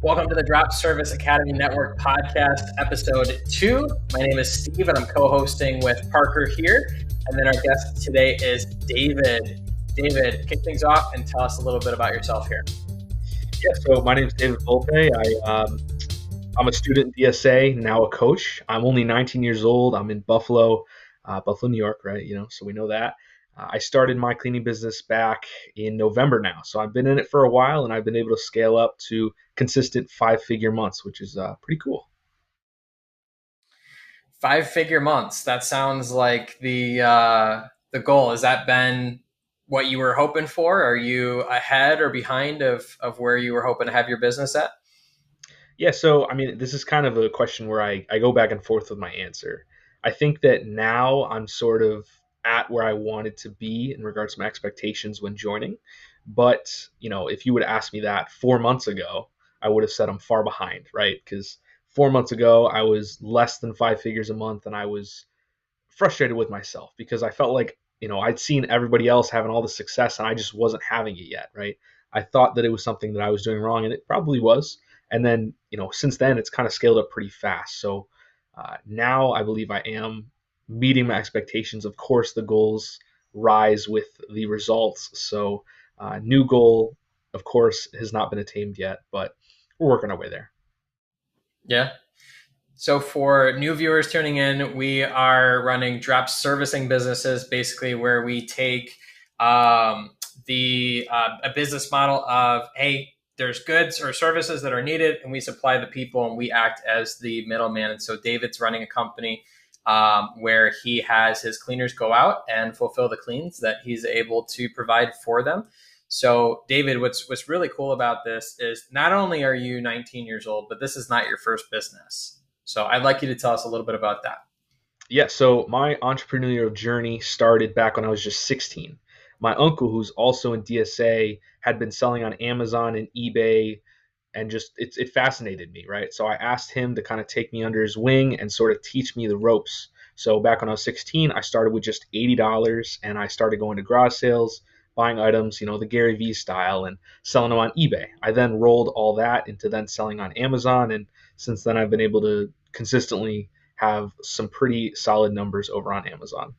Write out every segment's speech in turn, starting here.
Welcome to the Dropservice Academy Network podcast, episode 2. My name is Steve, and I'm co-hosting with Parker here. And then our guest today is David. David, kick things off and tell us a little bit about yourself here. Yeah, so my name is David Volpe. I'm a student in DSA, now a coach. I'm only 19 years old. I'm in Buffalo, New York, right? So we know that. I started my cleaning business back in November now. So I've been in it for a while, and I've been able to scale up to consistent 5-figure months, which is pretty cool. 5-figure months. That sounds like the goal. Has that been what you were hoping for? Are you ahead or behind of where you were hoping to have your business at? Yeah, so this is kind of a question where I go back and forth with my answer. I think that now I'm sort of at where I wanted to be in regards to my expectations when joining. But, if you would ask me that 4 months ago, I would have said I'm far behind, right? Because 4 months ago, I was less than 5 figures a month, and I was frustrated with myself because I felt like, I'd seen everybody else having all the success and I just wasn't having it yet, right? I thought that it was something that I was doing wrong, and it probably was. And then, since then, it's kind of scaled up pretty fast. So now I believe I am meeting my expectations. Of course, the goals rise with the results. So, new goal, of course, has not been attained yet, but we're working our way there. Yeah. So for new viewers tuning in, we are running drop servicing businesses, basically where we take a business model of, hey, there's goods or services that are needed, and we supply the people, and we act as the middleman. And so David's running a company where he has his cleaners go out and fulfill the cleans that he's able to provide for them. So David, what's really cool about this is not only are you 19 years old, but this is not your first business. So I'd like you to tell us a little bit about that. Yeah, so my entrepreneurial journey started back when I was just 16. My uncle, who's also in DSA, had been selling on Amazon and eBay, and just it fascinated me, right? So I asked him to kind of take me under his wing and sort of teach me the ropes. So back when I was 16, I started with just $80, and I started going to garage sales, buying items, the Gary Vee style, and selling them on eBay. I then rolled all that into then selling on Amazon, and since then I've been able to consistently have some pretty solid numbers over on Amazon.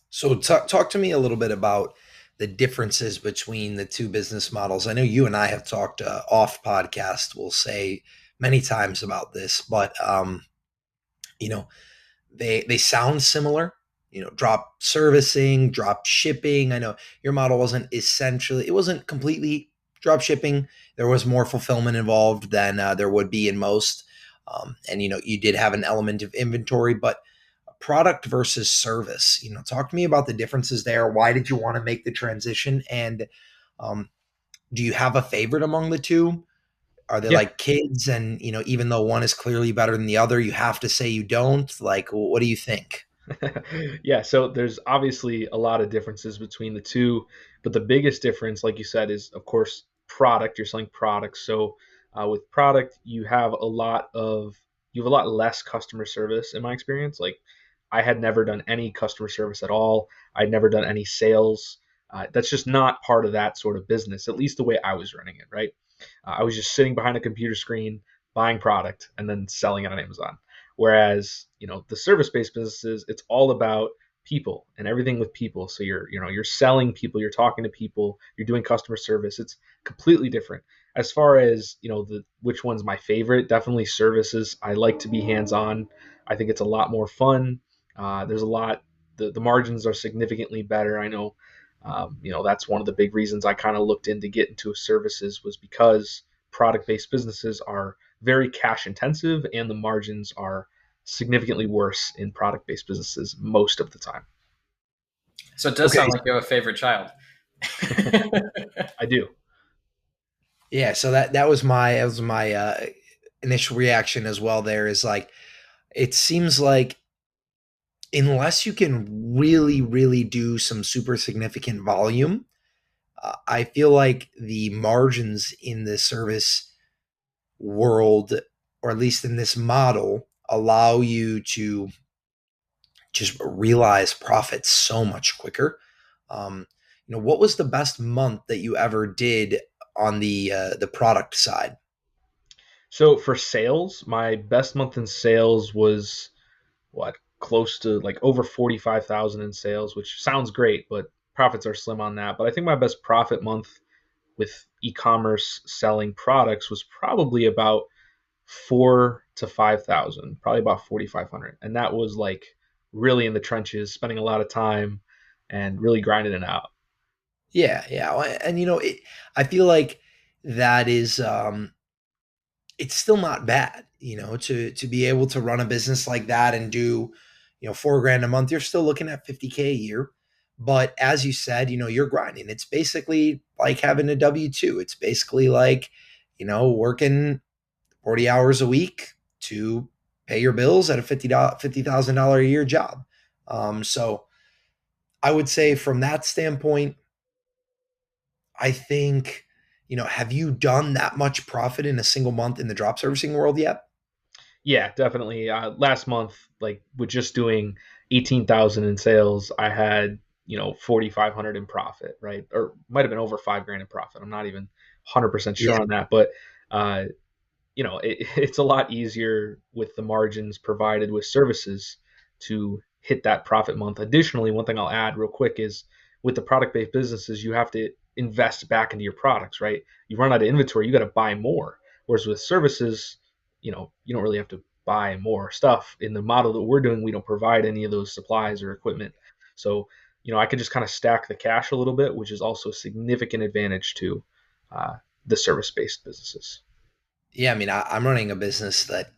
So talk to me a little bit about the differences between the two business models. I know you and I have talked off podcast, we'll say many times about this, but they sound similar. Drop servicing, drop shipping. I know your model it wasn't completely drop shipping. There was more fulfillment involved than there would be in most. And you did have an element of inventory, but product versus service, talk to me about the differences there. Why did you want to make the transition? And do you have a favorite among the two? Are they like kids? And, even though one is clearly better than the other, you have to say you don't? Like, what do you think? Yeah, so there's obviously a lot of differences between the two, but the biggest difference, like you said, is of course product. You're selling products. So with product, you have a lot less customer service in my experience. Like I had never done any customer service at all. I'd never done any sales. That's just not part of that sort of business, at least the way I was running it, right? I was just sitting behind a computer screen, buying product, and then selling it on Amazon. Whereas, the service-based businesses, it's all about people and everything with people. So you're selling people, you're talking to people, you're doing customer service. It's completely different. As far as, which one's my favorite, definitely services. I like to be hands-on. I think it's a lot more fun. There's a lot, the margins are significantly better. I know, that's one of the big reasons I kind of looked in to get into services was because product-based businesses are very cash intensive and the margins are significantly worse in product-based businesses most of the time. So it does sound like you have a favorite child. I do. Yeah. So that was my initial reaction as well. There is like, it seems like unless you can really, really do some super significant volume, I feel like the margins in the service world, or at least in this model, allow you to just realize profits so much quicker. What was the best month that you ever did on the product side? So for sales, my best month in sales was what, close to like over 45,000 in sales, which sounds great, but profits are slim on that. But I think my best profit month with e-commerce selling products was probably about 4 to 5,000, probably about 4,500, and that was like really in the trenches, spending a lot of time and really grinding it out. Yeah, yeah, and I feel like that is it's still not bad, to be able to run a business like that and do, 4 grand a month. You're still looking at 50K a year. But as you said, you're grinding. It's basically like having a W-2. It's basically like, working 40 hours a week to pay your bills at a $50,000 a year job. So I would say from that standpoint, I think, have you done that much profit in a single month in the drop servicing world yet? Yeah, definitely. Last month, like with just doing 18,000 in sales, I had 4,500 in profit, right? Or might have been over 5 grand in profit. I'm not even 100% Yeah. sure on that, but uh, it's a lot easier with the margins provided with services to hit that profit month. Additionally, one thing I'll add real quick is with the product based businesses, you have to invest back into your products, right? You run out of inventory, you got to buy more. Whereas with services, you don't really have to buy more stuff. In the model that we're doing, we don't provide any of those supplies or equipment. So, I could just kind of stack the cash a little bit, which is also a significant advantage to the service based businesses. Yeah, I mean, I'm running a business that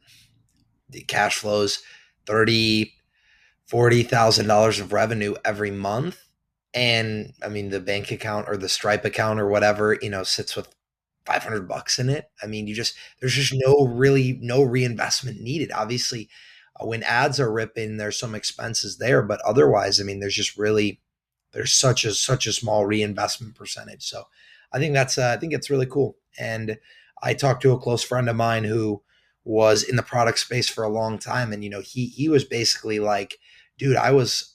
the cash flows 30, $40,000 of revenue every month. And I mean, the bank account or the Stripe account or whatever, sits with $500 in it. I mean, there's just no reinvestment needed. Obviously, when ads are ripping, there's some expenses there, but otherwise, I mean, there's such a small reinvestment percentage. So I think it's really cool. And I talked to a close friend of mine who was in the product space for a long time, and he was basically like, dude, I was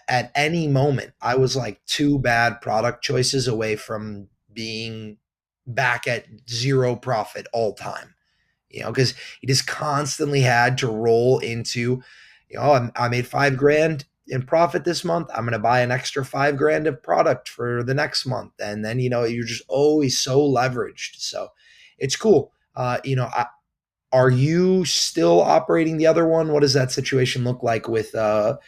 at any moment, I was like two bad product choices away from being back at zero profit all time, because he just constantly had to roll into, I made 5 grand in profit this month. I'm going to buy an extra 5 grand of product for the next month. And then, you're just always so leveraged. So it's cool. Are you still operating the other one? What does that situation look like with the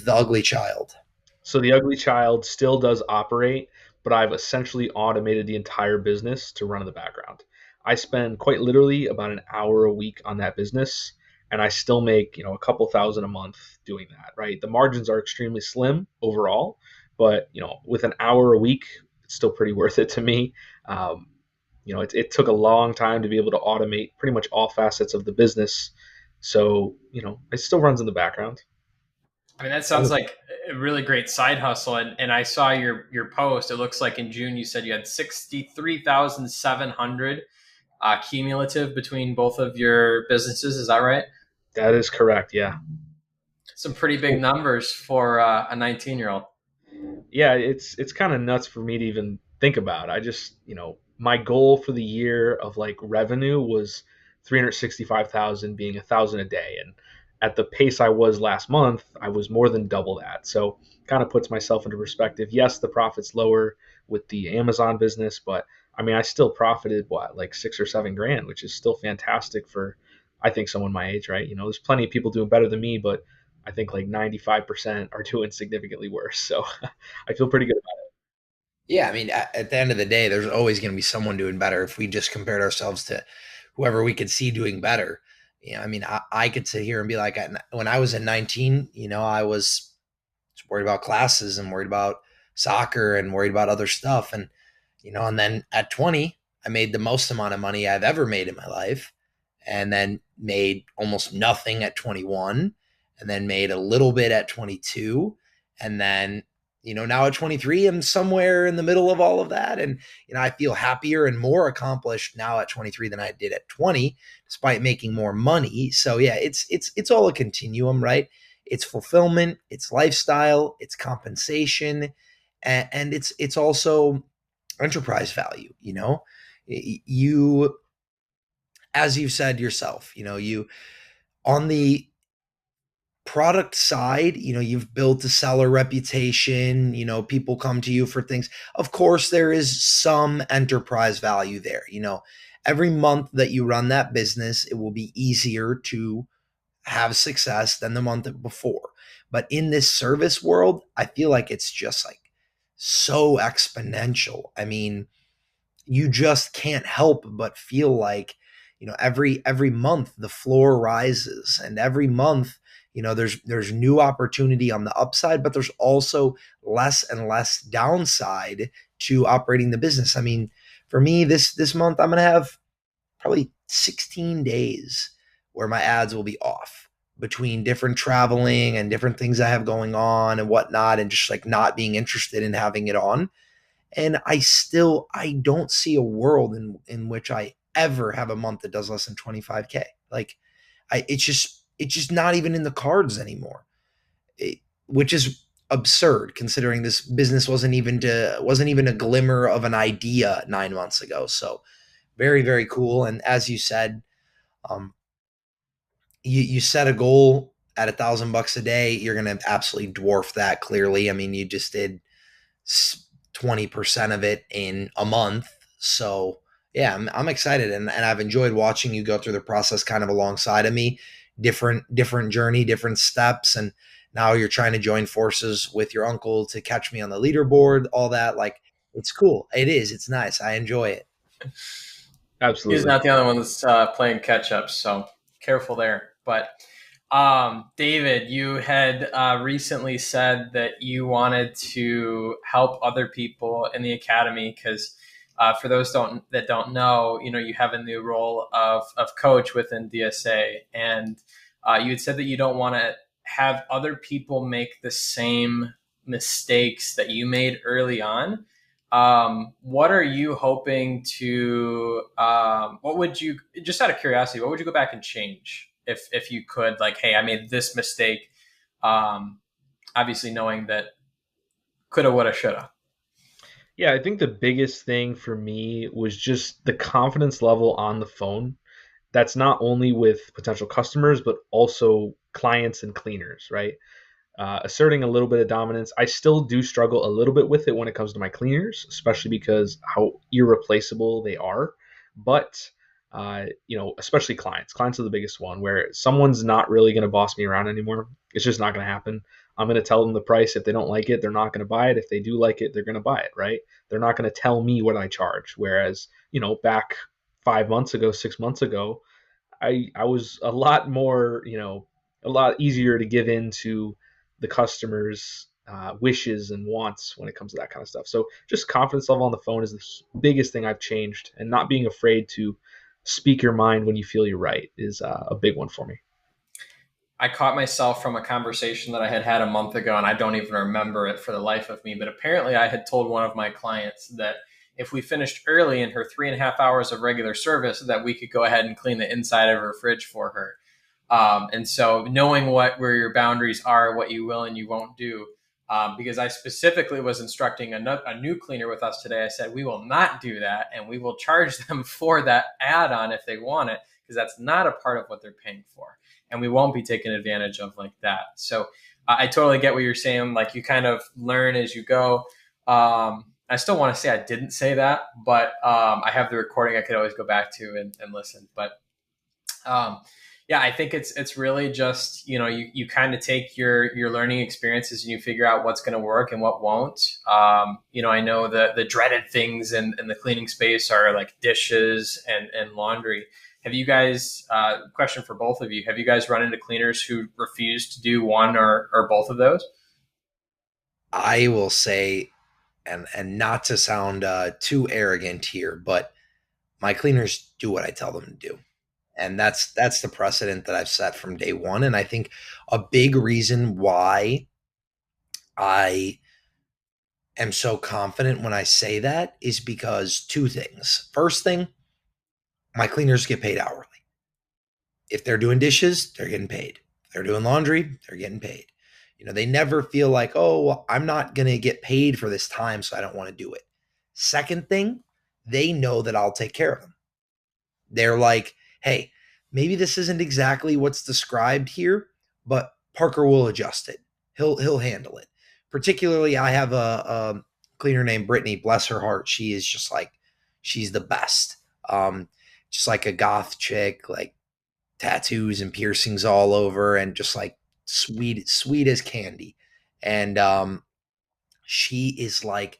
ugly child? So the ugly child still does operate, but I've essentially automated the entire business to run in the background. I spend quite literally about an hour a week on that business, and I still make, a couple thousand a month doing that, right? The margins are extremely slim overall, but, with an hour a week, it's still pretty worth it to me. Um, it took a long time to be able to automate pretty much all facets of the business. So, it still runs in the background. I mean, that sounds like a really great side hustle. And I saw your post. It looks like in June you said you had 63,700 cumulative between both of your businesses. Is that right? That is correct. Yeah. Some pretty big numbers for a 19-year-old. Yeah, it's kind of nuts for me to even think about. I just, my goal for the year of like revenue was 365,000 being 1,000 a day, and at the pace I was last month, I was more than double that. So, kind of puts myself into perspective. Yes, the profit's lower with the Amazon business, but I mean, I still profited what, like 6 or 7 grand, which is still fantastic for I think someone my age, right? There's plenty of people doing better than me, but I think like 95% are doing significantly worse. So I feel pretty good about Yeah, I mean, at the end of the day, there's always going to be someone doing better. If we just compared ourselves to whoever we could see doing better, I mean, I could sit here and be like, when I was at 19, I was worried about classes and worried about soccer and worried about other stuff. And then at 20, I made the most amount of money I've ever made in my life, and then made almost nothing at 21, and then made a little bit at 22. And then, now at 23, I'm somewhere in the middle of all of that. And, I feel happier and more accomplished now at 23 than I did at 20, despite making more money. So yeah, it's all a continuum, right? It's fulfillment, it's lifestyle, it's compensation, and it's also enterprise value. You, as you've said yourself, you on the product side, you've built a seller reputation, people come to you for things. Of course, there is some enterprise value there. Every month that you run that business, it will be easier to have success than the month before. But in this service world, I feel like it's just like so exponential. I mean, you just can't help but feel like, every month the floor rises, and every month, there's new opportunity on the upside, but there's also less and less downside to operating the business. I mean, for me, this month I'm going to have probably 16 days where my ads will be off between different traveling and different things I have going on and whatnot, and just like not being interested in having it on. And I don't see a world in which I ever have a month that does less than 25K. Like it's just not even in the cards anymore. Which is absurd considering this business wasn't even a glimmer of an idea 9 months ago. So very, very cool. And as you said, um, you set a goal at $1,000 a day, you're going to absolutely dwarf that clearly. I mean, you just did 20% of it in a month. So yeah, I'm excited, and I've enjoyed watching you go through the process kind of alongside of me, different journey, different steps. And now you're trying to join forces with your uncle to catch me on the leaderboard, all that. Like, it's cool. It is. It's nice. I enjoy it. He's Absolutely. not the only one that's playing catch up, so careful there. But David, you had recently said that you wanted to help other people in the academy because for those that don't know, you have a new role of coach within DSA, and you had said that you don't want to have other people make the same mistakes that you made early on. What are you hoping to? What would you, just out of curiosity, what would you go back and change if you could? Like, hey, I made this mistake. Um, Obviously, knowing that coulda, woulda, shoulda. Yeah, I think the biggest thing for me was just the confidence level on the phone. That's not only with potential customers, but also clients and cleaners, right? Asserting a little bit of dominance. I still do struggle a little bit with it when it comes to my cleaners, especially because how irreplaceable they are. But especially clients. Clients are the biggest one where someone's not really going to boss me around anymore. It's just not going to happen. I'm going to tell them the price. If they don't like it, they're not going to buy it. If they do like it, they're going to buy it, right? They're not going to tell me what I charge. Whereas, back 5 months ago, 6 months ago, I was a lot more, a lot easier to give in to the customers' wishes and wants when it comes to that kind of stuff. So just confidence level on the phone is the biggest thing I've changed, and not being afraid to speak your mind when you feel you're right is a big one for me. I caught myself from a conversation that I had a month ago, and I don't even remember it for the life of me. But apparently, I had told one of my clients that if we finished early in her 3.5 hours of regular service, that we could go ahead and clean the inside of her fridge for her. And so, knowing where your boundaries are, what you will and you won't do. Because I specifically was instructing a new cleaner with us today. I said, we will not do that, and we will charge them for that add-on if they want it, because that's not a part of what they're paying for, and we won't be taken advantage of like that. So I totally get what you're saying. Like, you kind of learn as you go. I still want to say I didn't say that, but I have the recording I could always go back to and listen. But um, yeah, I think it's really just, you kind of take your learning experiences and you figure out what's going to work and what won't. I know the dreaded things in the cleaning space are like dishes and laundry. Have you guys, question for both of you, have you guys run into cleaners who refuse to do one or both of those? I will say, and not to sound too arrogant here, but my cleaners do what I tell them to do. And that's the precedent that I've set from day one. And I think a big reason why I am so confident when I say that is because two things. First thing, my cleaners get paid hourly. If they're doing dishes, they're getting paid. If they're doing laundry, they're getting paid. They never feel like, oh, well, I'm not going to get paid for this time, so I don't want to do it. Second thing, they know that I'll take care of them. They're like, hey, maybe this isn't exactly what's described here, but Parker will adjust it. He'll handle it. Particularly, I have a cleaner named Brittany. Bless her heart, she is just like, she's the best. Just like a goth chick, like tattoos and piercings all over, and just like sweet as candy. And she is like,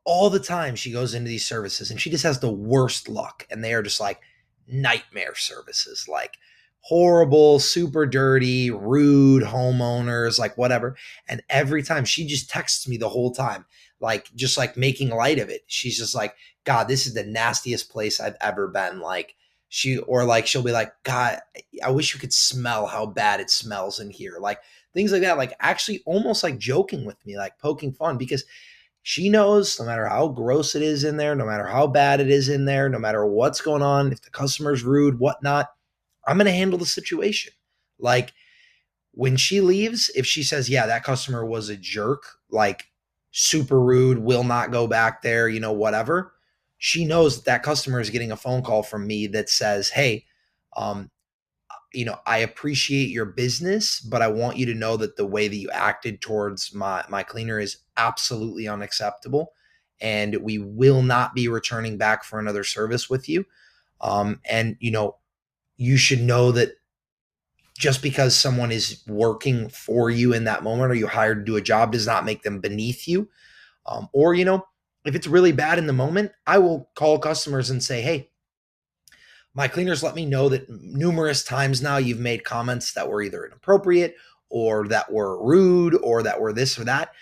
all the time she goes into these services and she just has the worst luck. And they are just like nightmare services, like horrible, super dirty, rude homeowners, like whatever. And every time she just texts me the whole time, like just like making light of it. She's just like, God, this is the nastiest place I've ever been. Like, she'll be like, God, I wish you could smell how bad it smells in here. Like things like that, like actually almost like joking with me, like poking fun, because she knows no matter how gross it is in there, no matter how bad it is in there, no matter what's going on, if the customer's rude, whatnot, I'm going to handle the situation. Like when she leaves, if she says, yeah, that customer was a jerk, like super rude, will not go back there, whatever, she knows that that customer is getting a phone call from me that says, hey, um, I appreciate your business, but I want you to know that the way that you acted towards my cleaner is absolutely unacceptable. And we will not be returning back for another service with you. And you should know that just because someone is working for you in that moment or you hired to do a job does not make them beneath you. Or, if it's really bad in the moment, I will call customers and say, hey, my cleaners let me know that numerous times now you've made comments that were either inappropriate or that were rude or that were this or that.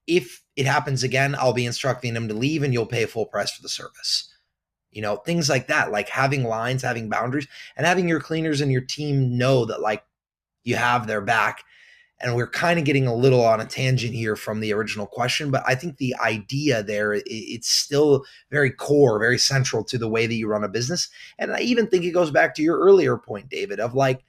If it happens again, I'll be instructing them to leave and you'll pay full price for the service. Things like that, like having lines, having boundaries, and having your cleaners and your team know that like you have their back. And we're kind of getting a little on a tangent here from the original question, but I think the idea there, it's still very core, very central to the way that you run a business. And I even think it goes back to your earlier point, David, of like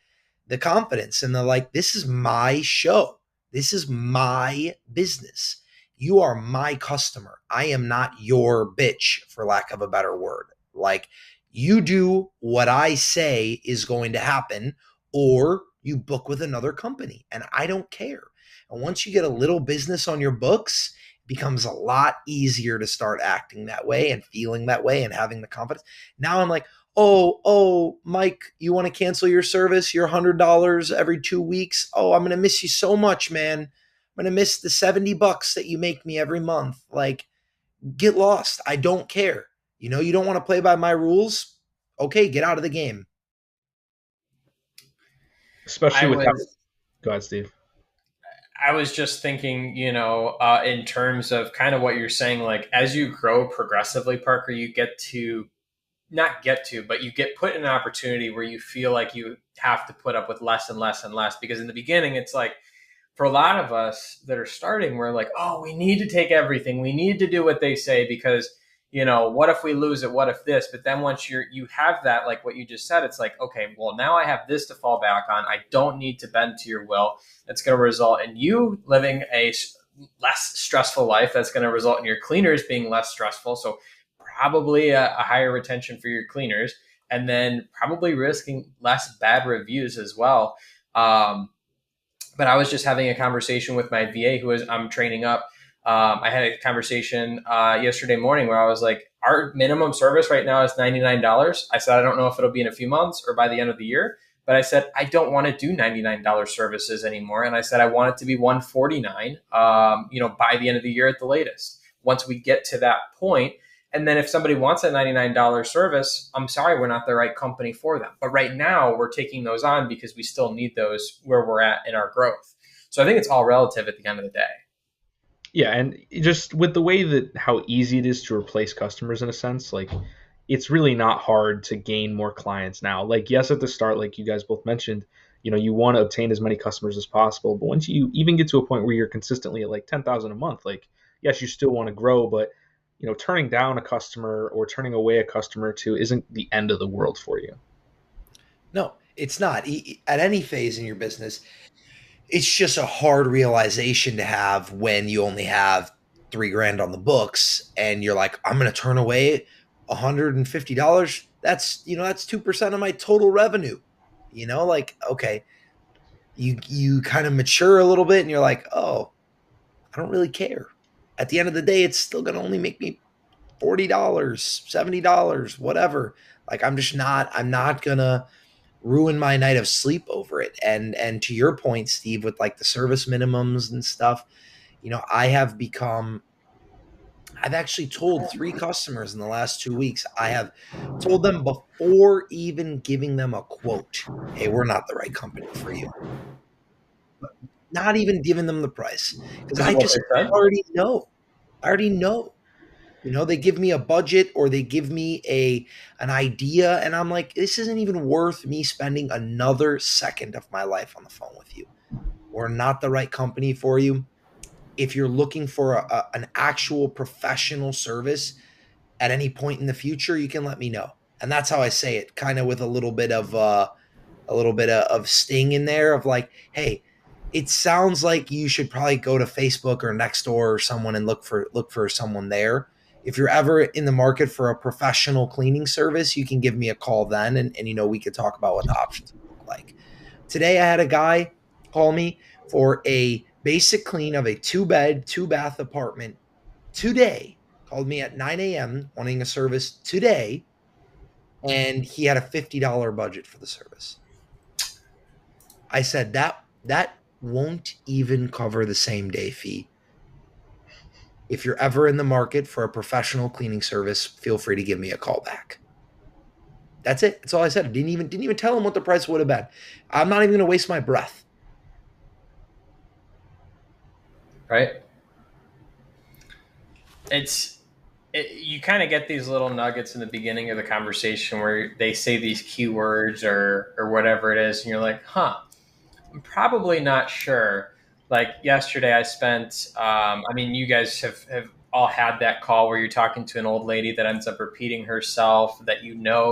the confidence and the like, this is my show. This is my business. You are my customer. I am not your bitch, for lack of a better word. Like, you do what I say is going to happen, or you book with another company, and I don't care. And once you get a little business on your books, it becomes a lot easier to start acting that way and feeling that way and having the confidence. Now I'm like, oh, Mike, you want to cancel your service, your $100 every 2 weeks? Oh, I'm going to miss you so much, man. I'm going to miss the $70 that you make me every month. Like, get lost. I don't care. You don't want to play by my rules. Okay, get out of the game. Especially I with how. was Go ahead, Steve. I was just thinking, in terms of kind of what you're saying, like as you grow progressively, Parker, you get to not get to, but you get put in an opportunity where you feel like you have to put up with less and less and less. Because in the beginning, it's like for a lot of us that are starting, we're like, oh, we need to take everything. We need to do what they say because, what if we lose it? What if this? But then once you have that, like what you just said, it's like, okay, well, now I have this to fall back on. I don't need to bend to your will. That's going to result in you living a less stressful life. That's going to result in your cleaners being less stressful. So probably a higher retention for your cleaners, and then probably risking less bad reviews as well. But I was just having a conversation with my VA who I'm training up. I had a conversation yesterday morning where I was like, our minimum service right now is $99. I said, I don't know if it'll be in a few months or by the end of the year. But I said, I don't want to do $99 services anymore. And I said, I want it to be $149, by the end of the year at the latest. Once we get to that point, and then if somebody wants a $99 service, I'm sorry, we're not the right company for them. But right now we're taking those on because we still need those where we're at in our growth. So I think it's all relative at the end of the day. Yeah, and just with the way that how easy it is to replace customers in a sense, like it's really not hard to gain more clients now. Like yes, at the start, like you guys both mentioned, you want to obtain as many customers as possible. But once you even get to a point where you're consistently at like 10,000 a month, like yes, you still want to grow, but turning down a customer or turning away a customer too isn't the end of the world for you. No, it's not. At any phase in your business, it's just a hard realization to have when you only have $3,000 on the books, and you're like, I'm going to turn away $150. That's 2% of my total revenue. Like, okay, you kind of mature a little bit, and you're like, oh, I don't really care. At the end of the day, it's still going to only make me $40, $70, whatever. Like, I'm not going to ruin my night of sleep over it. And to your point, Steve, with like the service minimums and stuff, I've actually told 3 customers in the last 2 weeks. I have told them before even giving them a quote, hey, we're not the right company for you. Not even giving them the price, because This is what they I said. already know. I already know. They give me a budget, or they give me an idea, and I'm like, this isn't even worth me spending another second of my life on the phone with you. We're not the right company for you. If you're looking for an actual professional service at any point in the future, you can let me know. And that's how I say it, kind of with a little bit of sting in there of like, hey, it sounds like you should probably go to Facebook or Nextdoor or someone and look for someone there. If you're ever in the market for a professional cleaning service, you can give me a call then, and we could talk about what the options look like. Today I had a guy call me for a basic clean of a 2-bed, 2-bath apartment today. Called me at 9 a.m. wanting a service today, and he had a $50 budget for the service. I said that won't even cover the same day fee. If you're ever in the market for a professional cleaning service, feel free to give me a call back. That's it. That's all I said. I didn't even tell him what the price would have been. I'm not even going to waste my breath. Right. You kind of get these little nuggets in the beginning of the conversation where they say these keywords or whatever it is, and you're like, huh, I'm probably not sure. Like yesterday, I spent. I mean, you guys have all had that call where you're talking to an old lady that ends up repeating herself. That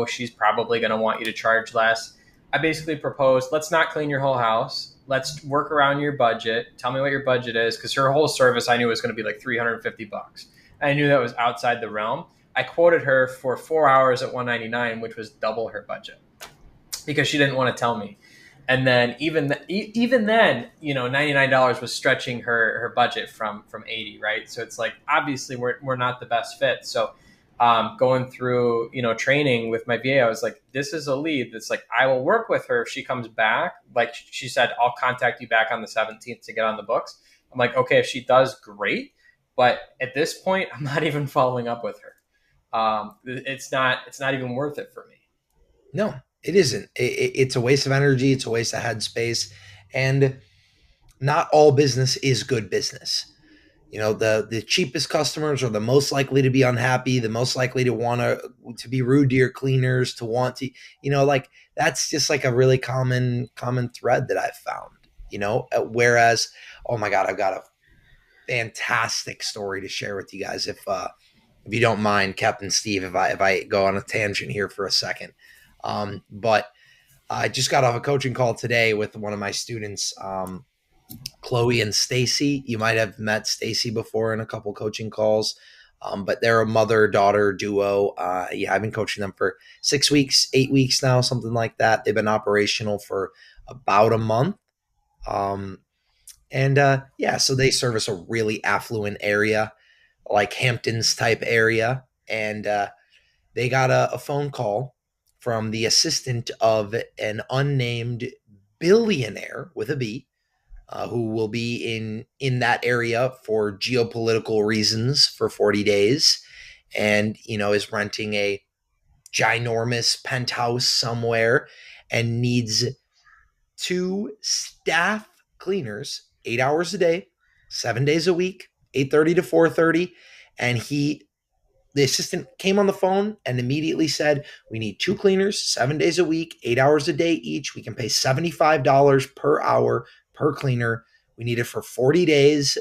she's probably going to want you to charge less. I basically proposed, let's not clean your whole house. Let's work around your budget. Tell me what your budget is, because her whole service I knew was going to be like $350. I knew that was outside the realm. I quoted her for 4 hours at $199, which was double her budget, because she didn't want to tell me. And then even then, $99 was stretching her budget from 80, right? So it's like, obviously we're not the best fit. So going through training with my VA, I was like, this is a lead that's like, I will work with her if she comes back. Like she said, I'll contact you back on the 17th to get on the books. I'm like, okay, if she does, great. But at this point, I'm not even following up with her. It's not even worth it for me. No, it isn't. It's a waste of energy. It's a waste of headspace. And not all business is good business. The cheapest customers are the most likely to be unhappy, the most likely to want to be rude to your cleaners, to want to, like, that's just like a really common thread that I've found. Whereas, oh my God, I've got a fantastic story to share with you guys. If you don't mind, Captain Steve, if I go on a tangent here for a second. But I just got off a coaching call today with one of my students, Chloe and Stacy. You might have met Stacy before in a couple coaching calls, but they're a mother-daughter duo. I've been coaching them for 6 weeks, 8 weeks now, something like that. They've been operational for about a month. So they service a really affluent area, like Hamptons type area. And they got a phone call from the assistant of an unnamed billionaire with a B, who will be in that area for geopolitical reasons for 40 days, and is renting a ginormous penthouse somewhere and needs 2 staff cleaners, 8 hours a day, 7 days a week, 8:30 to 4:30. And the assistant came on the phone and immediately said, we need 2 cleaners, 7 days a week, 8 hours a day each. We can pay $75 per hour per cleaner. We need it for 40 days.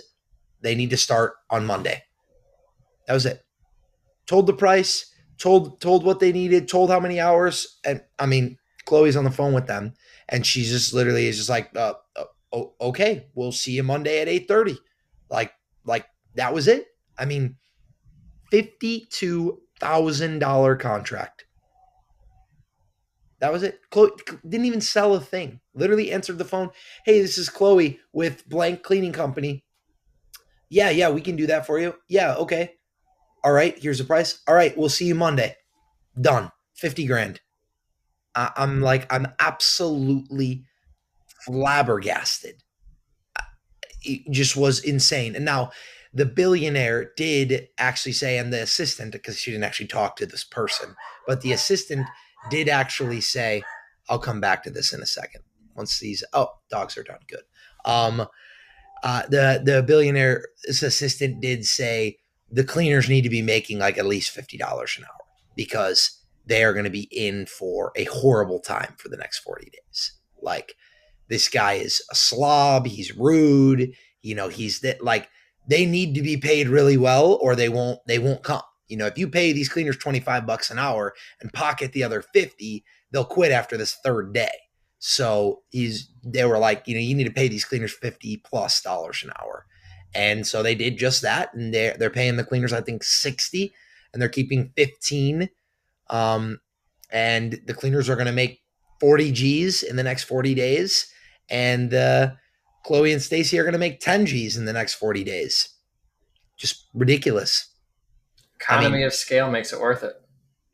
They need to start on Monday. That was it. Told the price, told what they needed, told how many hours. And I mean, Chloe's on the phone with them, and she's just literally is just like, okay, we'll see you Monday at 8:30. Like that was it. I mean, $52,000 contract. That was it. Chloe didn't even sell a thing. Literally answered the phone. Hey, this is Chloe with blank cleaning company. Yeah, yeah, we can do that for you. Yeah, okay. All right, here's the price. All right, we'll see you Monday. Done. 50 grand. I'm like, I'm absolutely flabbergasted. It just was insane. And now the billionaire did actually say, and the assistant, because she didn't actually talk to this person, but the assistant did actually say, I'll come back to this in a second. Once these, oh, dogs are done. Good. Um, the billionaire assistant did say the cleaners need to be making like at least $50 an hour because they are going to be in for a horrible time for the next 40 days. Like, this guy is a slob. He's rude. He's that, like, they need to be paid really well or they won't come. If you pay these cleaners $25 an hour and pocket the other 50, they'll quit after this third day. So they were like, you need to pay these cleaners $50+ an hour. And so they did just that. And they're paying the cleaners, I think, 60, and they're keeping 15. And the cleaners are going to make 40 G's in the next 40 days. And Chloe and Stacy are going to make 10 G's in the next 40 days. Just ridiculous. Economy of scale makes it worth it.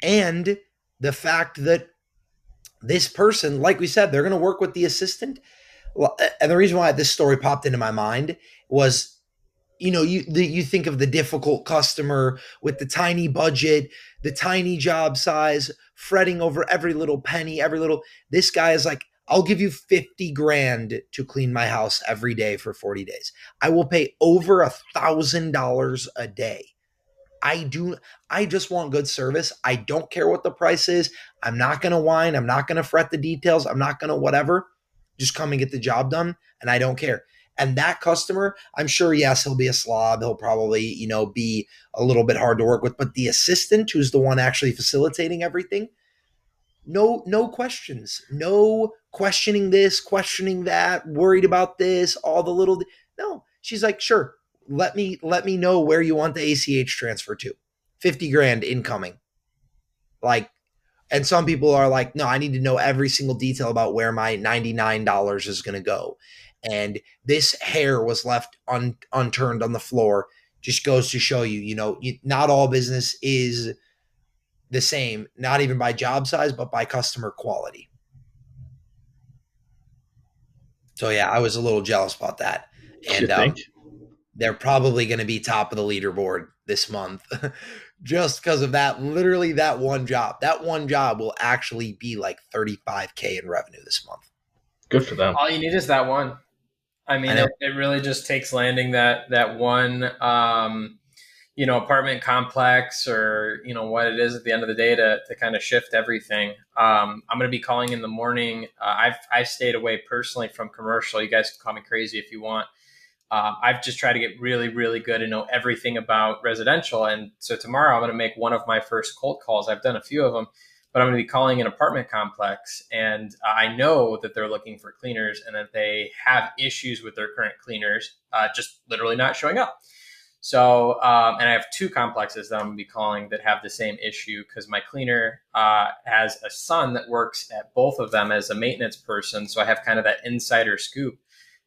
And the fact that this person, like we said, they're going to work with the assistant. And the reason why this story popped into my mind was, you think of the difficult customer with the tiny budget, the tiny job size, fretting over every little penny, this guy is like, I'll give you 50 grand to clean my house every day for 40 days. I will pay over $1,000 a day. I just want good service. I don't care what the price is. I'm not going to whine. I'm not going to fret the details. I'm not going to whatever. Just come and get the job done. And I don't care. And that customer, I'm sure, yes, he'll be a slob. He'll probably, be a little bit hard to work with. But the assistant, who's the one actually facilitating everything, no questions. No questioning this, questioning that, worried about this, all the little. No, she's like, sure. Let me know where you want the ACH transfer to. 50 grand incoming. Like, and some people are like, no, I need to know every single detail about where my $99 is going to go. And this hair was left unturned on the floor. Just goes to show you, not all business is the same, not even by job size, but by customer quality. So yeah, I was a little jealous about that. And they're probably going to be top of the leaderboard this month just because of that. Literally that one job. That one job will actually be like 35K in revenue this month. Good for them. All you need is that one. I mean, it really just takes landing that one, apartment complex or, what it is at the end of the day to kind of shift everything. I'm going to be calling in the morning. I've stayed away personally from commercial. You guys can call me crazy if you want. I've just tried to get really, really good and know everything about residential. And so tomorrow I'm going to make one of my first cold calls. I've done a few of them, but I'm going to be calling an apartment complex. And I know that they're looking for cleaners and that they have issues with their current cleaners, just literally not showing up. So, and I have two complexes that I'm going to be calling that have the same issue because my cleaner has a son that works at both of them as a maintenance person. So I have kind of that insider scoop.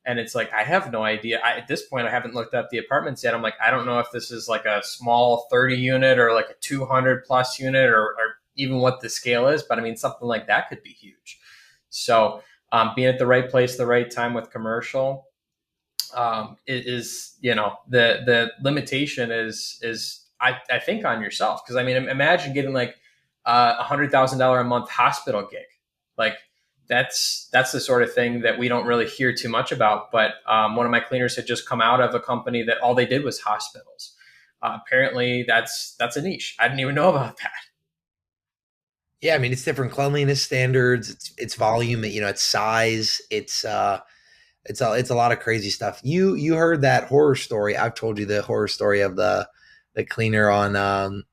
And it's like, I have no idea. At this point, I haven't looked up the apartments yet. I'm like, I don't know if this is like a small 30 unit or like a 200 plus unit or even what the scale is. But I mean, something like that could be huge. So being at the right place, the right time with commercial is, the limitation is I think on yourself. Because I mean, imagine getting like $100,000 a month hospital gig. Like, that's the sort of thing that we don't really hear too much about. But one of my cleaners had just come out of a company that all they did was hospitals. Apparently that's a niche. I didn't even know about that. Yeah, I mean, it's different cleanliness standards. It's volume. It's size. It's a lot of crazy stuff. You heard that horror story? I've told you the horror story of the cleaner on.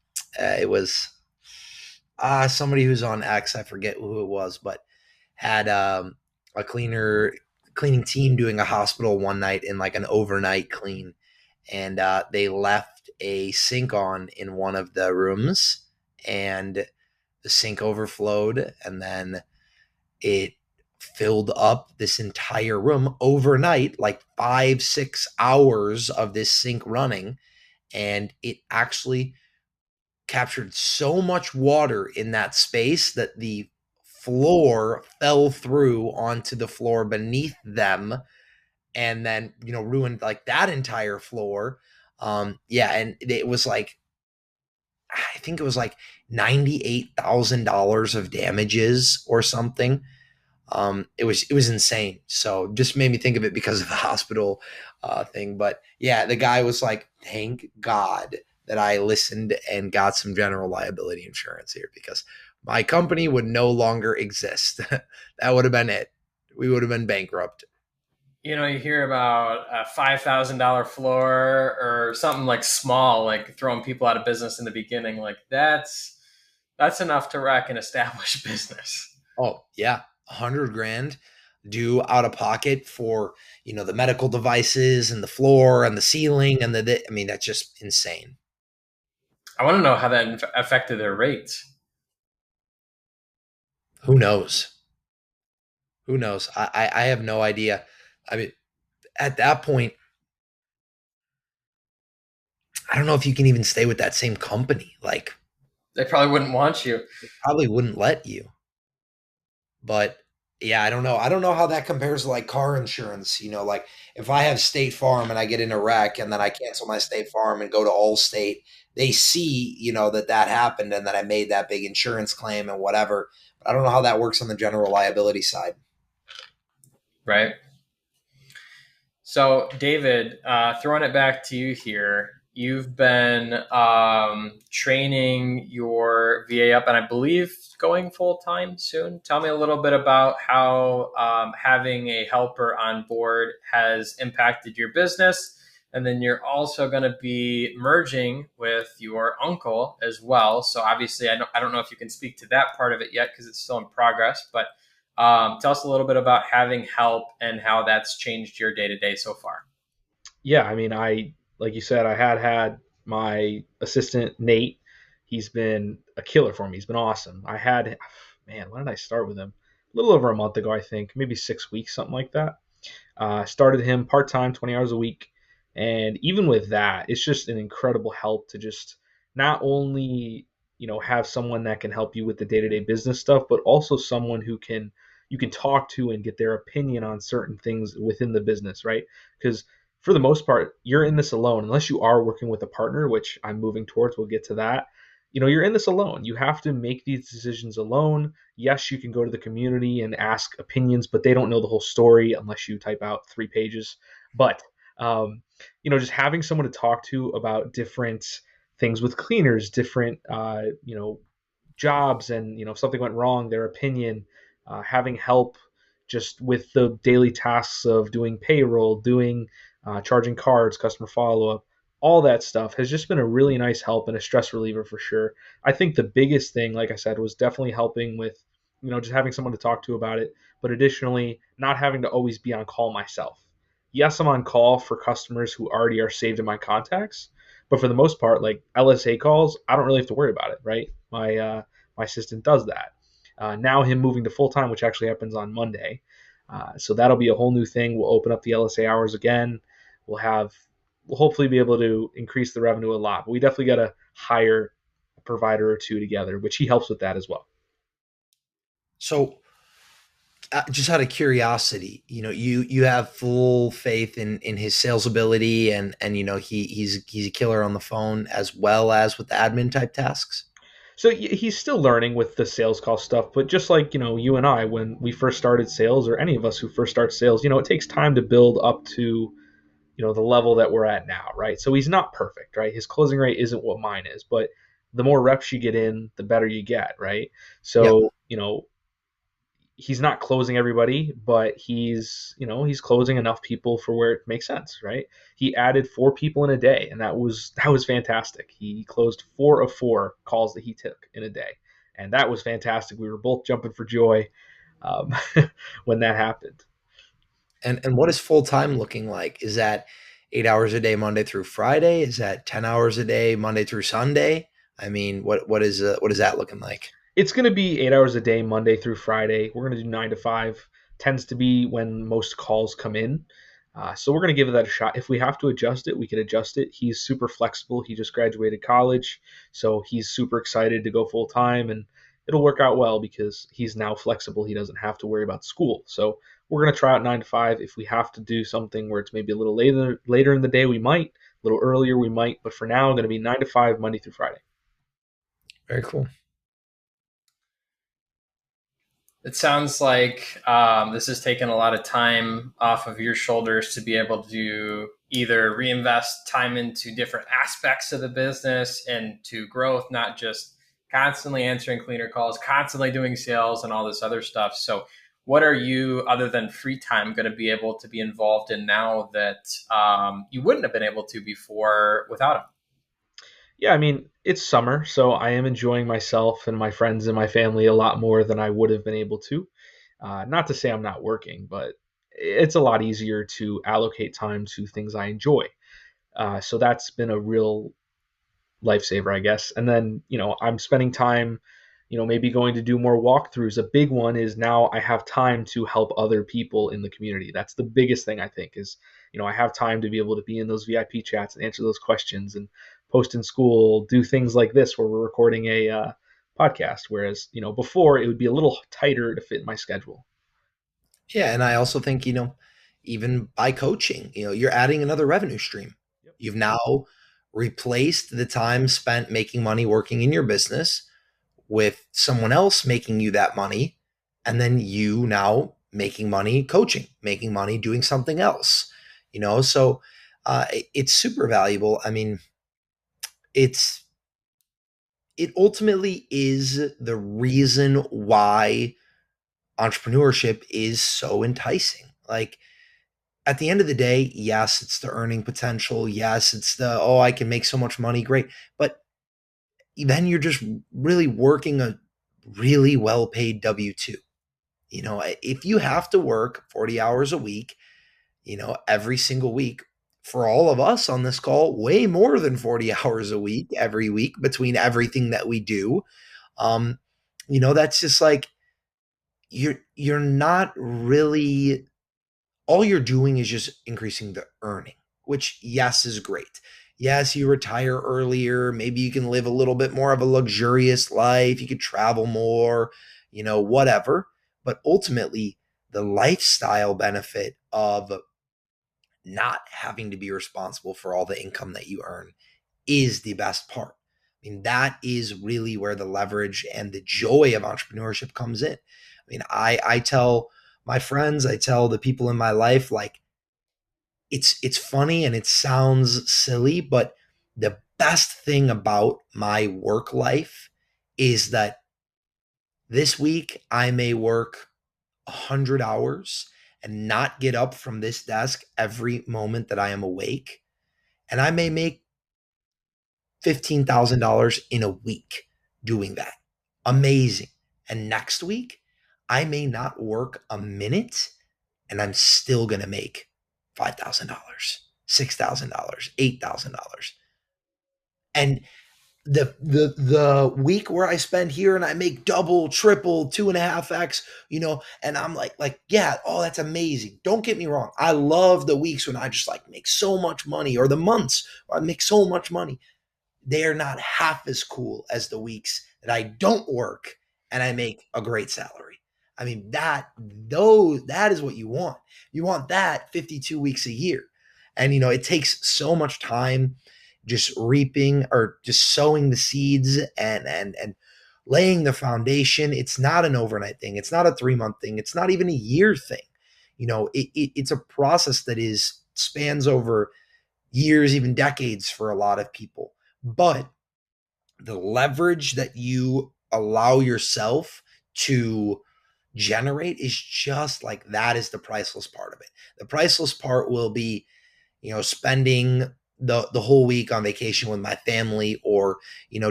It was somebody who's on X. I forget who it was, but had a cleaning team doing a hospital one night in like an overnight clean, and they left a sink on in one of the rooms, and the sink overflowed, and then it filled up this entire room overnight, like 5, 6 hours of this sink running. And it actually captured so much water in that space that the floor fell through onto the floor beneath them, and then ruined like that entire floor. Yeah, and it was like, I think it was like $98,000 of damages or something. It was insane. So just made me think of it because of the hospital thing. But yeah, the guy was like, "Thank God that I listened and got some general liability insurance here, because my company would no longer exist." That would have been it. We would have been bankrupt. You hear about a $5,000 floor or something like small, like throwing people out of business in the beginning. Like that's enough to wreck an established business. Oh yeah, 100 grand due out of pocket for the medical devices and the floor and the ceiling and I mean, that's just insane. I want to know how that affected their rates. Who knows? Who knows? I have no idea. I mean, at that point, I don't know if you can even stay with that same company. Like, They probably wouldn't want you. they probably wouldn't let you. But yeah, I don't know. I don't know how that compares to like car insurance. Like if I have State Farm and I get in a wreck and then I cancel my State Farm and go to Allstate, they see, that happened and that I made that big insurance claim and whatever. But I don't know how that works on the general liability side. Right. So, David, throwing it back to you here, you've been training your VA up, and I believe going full time soon. Tell me a little bit about how having a helper on board has impacted your business. And then you're also going to be merging with your uncle as well. So, obviously, I don't know if you can speak to that part of it yet because it's still in progress, but tell us a little bit about having help and how that's changed your day to day so far. Yeah, I mean, like you said, I had my assistant Nate. He's been a killer for me. He's been awesome. Man, when did I start with him? A little over a month ago, I think, maybe 6 weeks, something like that. Started him part time, 20 hours a week. And even with that, it's just an incredible help to just not only, have someone that can help you with the day to day business stuff, but also someone who you can talk to and get their opinion on certain things within the business, right? Because for the most part, you're in this alone, unless you are working with a partner, which I'm moving towards. We'll get to that. You're in this alone. You have to make these decisions alone. Yes, you can go to the community and ask opinions, but they don't know the whole story unless you type out 3 pages. But just having someone to talk to about different things with cleaners, different jobs, and if something went wrong, their opinion, having help just with the daily tasks of doing payroll, doing charging cards, customer follow up, all that stuff has just been a really nice help and a stress reliever for sure. I think the biggest thing, like I said, was definitely helping with just having someone to talk to about it, but additionally not having to always be on call myself. Yes, I'm on call for customers who already are saved in my contacts, but for the most part, like LSA calls, I don't really have to worry about it, right? My assistant does that. Now him moving to full time, which actually happens on Monday, so that'll be a whole new thing. We'll open up the LSA hours again. We'll hopefully be able to increase the revenue a lot. But we definitely got to hire a provider or two together, which he helps with that as well. So just out of curiosity, you have full faith in his sales ability, and he's a killer on the phone as well as with the admin type tasks. So he's still learning with the sales call stuff, but just like you and I, when we first started sales, or any of us who first start sales, it takes time to build up to the level that we're at now, right? So he's not perfect, right? His closing rate isn't what mine is, but the more reps you get in, the better you get, right? Yep. So he's not closing everybody, but he's closing enough people for where it makes sense, right? He added 4 people in a day, and that was fantastic. He closed 4 of 4 calls that he took in a day, and that was fantastic. We were both jumping for joy when that happened. And what is full time looking like? Is that 8 hours a day, Monday through Friday? Is that 10 hours a day, Monday through Sunday? I mean, what is that looking like? It's going to be 8 hours a day, Monday through Friday. We're going to do 9 to 5. Tends to be when most calls come in. So we're going to give that a shot. If we have to adjust it, we can adjust it. He's super flexible. He just graduated college, so he's super excited to go full time, and it'll work out well because he's now flexible. He doesn't have to worry about school. So we're going to try out 9 to 5. If we have to do something where it's maybe a little later in the day, we might. A little earlier, we might. But for now, going to be 9 to 5, Monday through Friday. Very cool. It sounds like this has taken a lot of time off of your shoulders to be able to either reinvest time into different aspects of the business and to growth, not just constantly answering cleaner calls, constantly doing sales and all this other stuff. So what are you, other than free time, going to be able to be involved in now that you wouldn't have been able to before without him? Yeah, I mean, it's summer, so I am enjoying myself and my friends and my family a lot more than I would have been able to. Not to say I'm not working, but it's a lot easier to allocate time to things I enjoy. So that's been a real lifesaver, I guess. And then, I'm spending time, maybe going to do more walkthroughs. A big one is now I have time to help other people in the community. That's the biggest thing I think is, I have time to be able to be in those VIP chats and answer those questions and post in school, do things like this where we're recording a podcast. Whereas, before it would be a little tighter to fit my schedule. Yeah, and I also think, even by coaching, you're adding another revenue stream. Yep. You've now replaced the time spent making money working in your business with someone else making you that money, and then you now making money coaching, making money doing something else. So it's super valuable. I mean, it ultimately is the reason why entrepreneurship is so enticing. Like, at the end of the day, yes, it's the earning potential. Yes, it's the, oh, I can make so much money. Great. But then you're just really working a really well paid W 2. If you have to work 40 hours a week, every single week, for all of us on this call, way more than 40 hours a week, every week between everything that we do. Um, that's just like, you're not really, all you're doing is just increasing the earning, which, yes, is great. Yes, you retire earlier. Maybe you can live a little bit more of a luxurious life. You could travel more, whatever. But ultimately, the lifestyle benefit of not having to be responsible for all the income that you earn is the best part. I mean, that is really where the leverage and the joy of entrepreneurship comes in. I mean, I tell my friends, I tell the people in my life, like, it's funny and it sounds silly, but the best thing about my work life is that this week I may work 100 hours and not get up from this desk every moment that I am awake. And I may make $15,000 in a week doing that. Amazing. And next week, I may not work a minute and I'm still going to make $5,000, $6,000, $8,000. And the week where I spend here and I make double, triple, 2.5x, and I'm like, yeah, oh, that's amazing. Don't get me wrong. I love the weeks when I just like make so much money, or the months where I make so much money. They are not half as cool as the weeks that I don't work and I make a great salary. I mean, that is what you want. You want that 52 weeks a year. And it takes so much time just reaping or just sowing the seeds and laying the foundation. It's not an overnight thing. It's not a 3-month thing. It's not even a year thing. It's a process that spans over years, even decades for a lot of people. But the leverage that you allow yourself to generate is just like, that is the priceless part of it. The priceless part will be, spending the whole week on vacation with my family, or,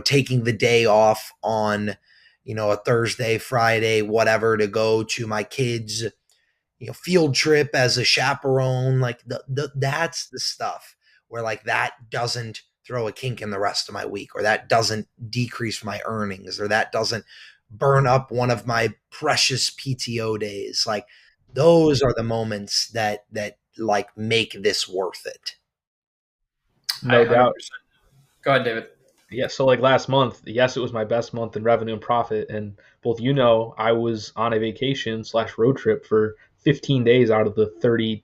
taking the day off on, a Thursday, Friday, whatever, to go to my kids' field trip as a chaperone. Like that's the stuff where like that doesn't throw a kink in the rest of my week, or that doesn't decrease my earnings, or that doesn't burn up one of my precious PTO days. Like those are the moments that like make this worth it. I No doubt. 100%. Go ahead, David. Yeah, so like last month, yes, it was my best month in revenue and profit, and both I was on a vacation slash road trip for 15 days out of the 30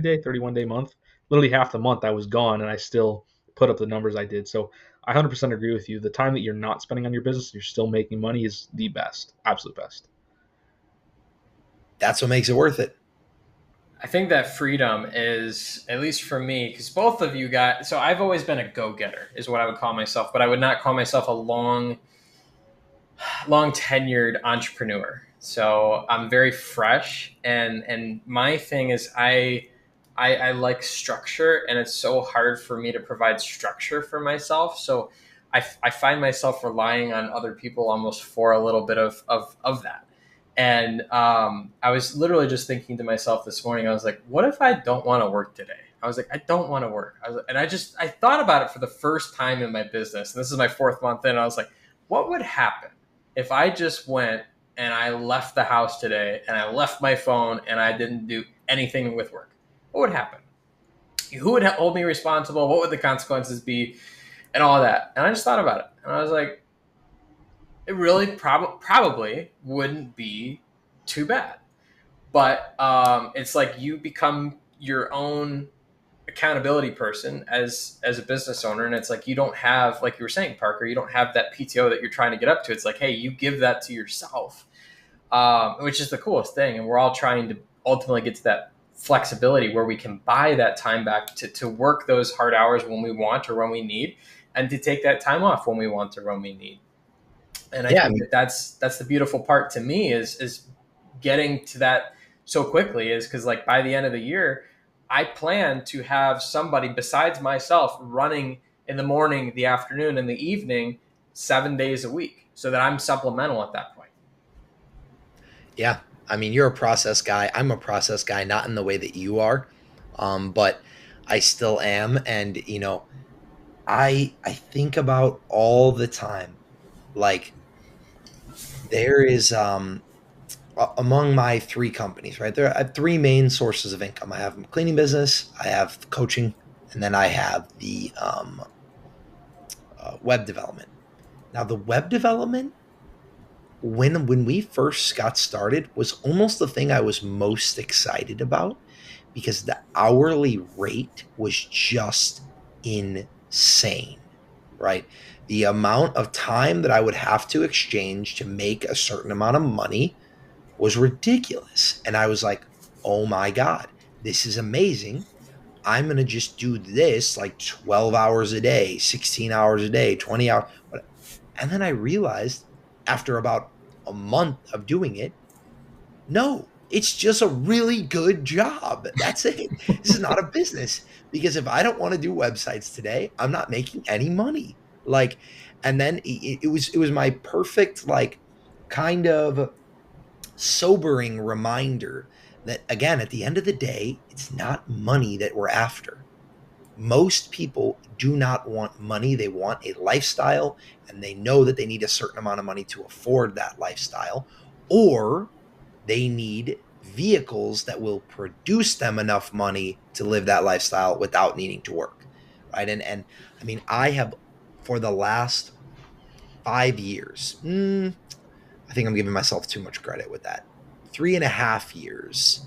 day, 31 day month. Literally half the month I was gone, and I still put up the numbers I did. So I 100% agree with you. The time that you're not spending on your business, you're still making money is the best, absolute best. That's what makes it worth it. I think that freedom is, at least for me, because both of you got, so I've always been a go-getter is what I would call myself, but I would not call myself a long tenured entrepreneur. So I'm very fresh, and my thing is I like structure, and it's so hard for me to provide structure for myself. So I find myself relying on other people almost for a little bit of that. And I was literally just thinking to myself this morning, I was like, what if I don't want to work today? I was like, I don't want to work. I thought about it for the first time in my business. And this is my 4th month in. And I was like, what would happen if I just went and I left the house today and I left my phone and I didn't do anything with work? What would happen? Who would hold me responsible? What would the consequences be? And all that. And I just thought about it. And I was like, it really probably wouldn't be too bad. But it's like you become your own accountability person as a business owner, and it's like you don't have, like you were saying, Parker, you don't have that PTO that you're trying to get up to. It's like, hey, you give that to yourself, which is the coolest thing. And we're all trying to ultimately get to that flexibility where we can buy that time back to work those hard hours when we want or when we need, and to take that time off when we want or when we need. And I think that's the beautiful part to me is getting to that so quickly, is because like by the end of the year, I plan to have somebody besides myself running in the morning, the afternoon, and the evening 7 days a week, so that I'm supplemental at that point. Yeah. I mean, you're a process guy. I'm a process guy, not in the way that you are, but I still am. And, I think about all the time, like there is, among my 3 companies, right there, I have 3 main sources of income. I have a cleaning business, I have coaching, and then I have the web development. Now, the web development, when we first got started, was almost the thing I was most excited about, because the hourly rate was just insane, right? The amount of time that I would have to exchange to make a certain amount of money was ridiculous. And I was like, oh my God, this is amazing. I'm going to just do this like 12 hours a day, 16 hours a day, 20 hours. And then I realized after about a month of doing it, no, it's just a really good job. That's it. This is not a business, because if I don't want to do websites today, I'm not making any money. Like, and then it was my perfect, like, kind of sobering reminder that, again, at the end of the day, it's not money that we're after. Most people do not want money. They want a lifestyle, and they know that they need a certain amount of money to afford that lifestyle, or they need vehicles that will produce them enough money to live that lifestyle without needing to work. Right. And I mean, I have, for the last 5 years, I think I'm giving myself too much credit with that, 3.5 years,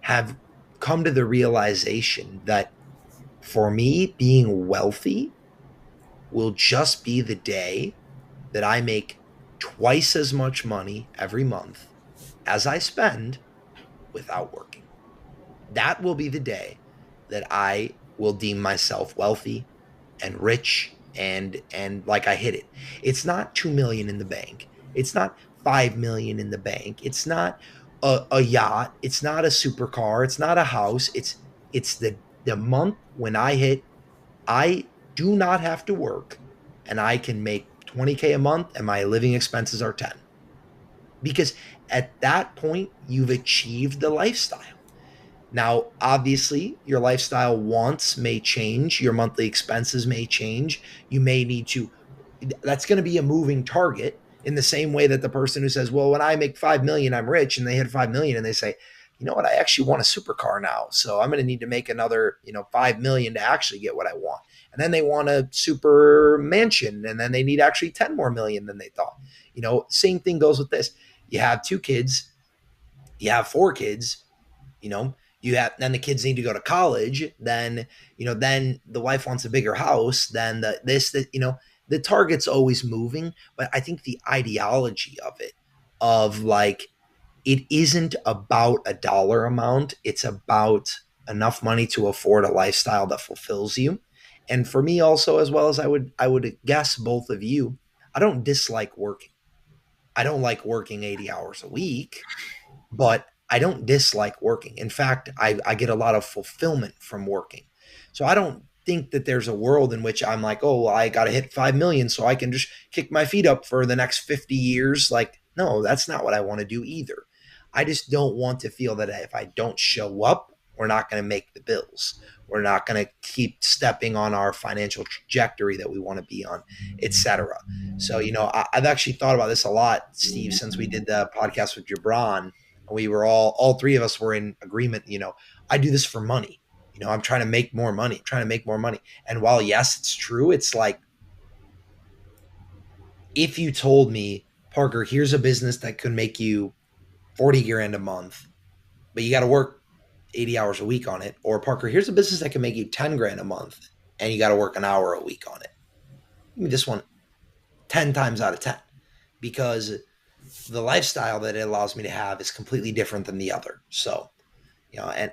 have come to the realization that for me, being wealthy will just be the day that I make twice as much money every month as I spend without working. That will be the day that I will deem myself wealthy and rich, and like I hit it. It's not 2 million in the bank. It's not 5 million in the bank. It's not a yacht. It's not a supercar. It's not a house. It's the month when I do not have to work, and I can make 20K a month and my living expenses are 10. because at that point, you've achieved the lifestyle. Now, obviously, your lifestyle wants may change, your monthly expenses may change. You may need to, that's going to be a moving target in the same way that the person who says, well, when I make 5 million, I'm rich, and they hit 5 million and they say, you know what, I actually want a supercar now. So I'm going to need to make another, 5 million to actually get what I want. And then they want a super mansion, and then they need actually 10 more million than they thought. Same thing goes with this. You have 2 kids, you have 4 kids, you know, then the kids need to go to college. Then the wife wants a bigger house. Then the target's always moving. But I think the ideology of it, of like, it isn't about a dollar amount. It's about enough money to afford a lifestyle that fulfills you. And for me also, as well as I would guess both of you, I don't dislike working. I don't like working 80 hours a week, but I don't dislike working. In fact, I get a lot of fulfillment from working. So I don't think that there's a world in which I'm like, oh, well, I got to hit 5 million so I can just kick my feet up for the next 50 years. Like, no, that's not what I want to do either. I just don't want to feel that if I don't show up, we're not going to make the bills. We're not going to keep stepping on our financial trajectory that we want to be on, etc. So, I've actually thought about this a lot, Steve, since we did the podcast with Jabron. We were all 3 of us were in agreement. I do this for money. I'm trying to make more money, And while, yes, it's true, it's like, if you told me, Parker, here's a business that could make you 40 grand a month, but you got to work 80 hours a week on it. Or, Parker, here's a business that can make you 10 grand a month and you got to work an hour a week on it. Give me this one 10 times out of 10, because the lifestyle that it allows me to have is completely different than the other. So,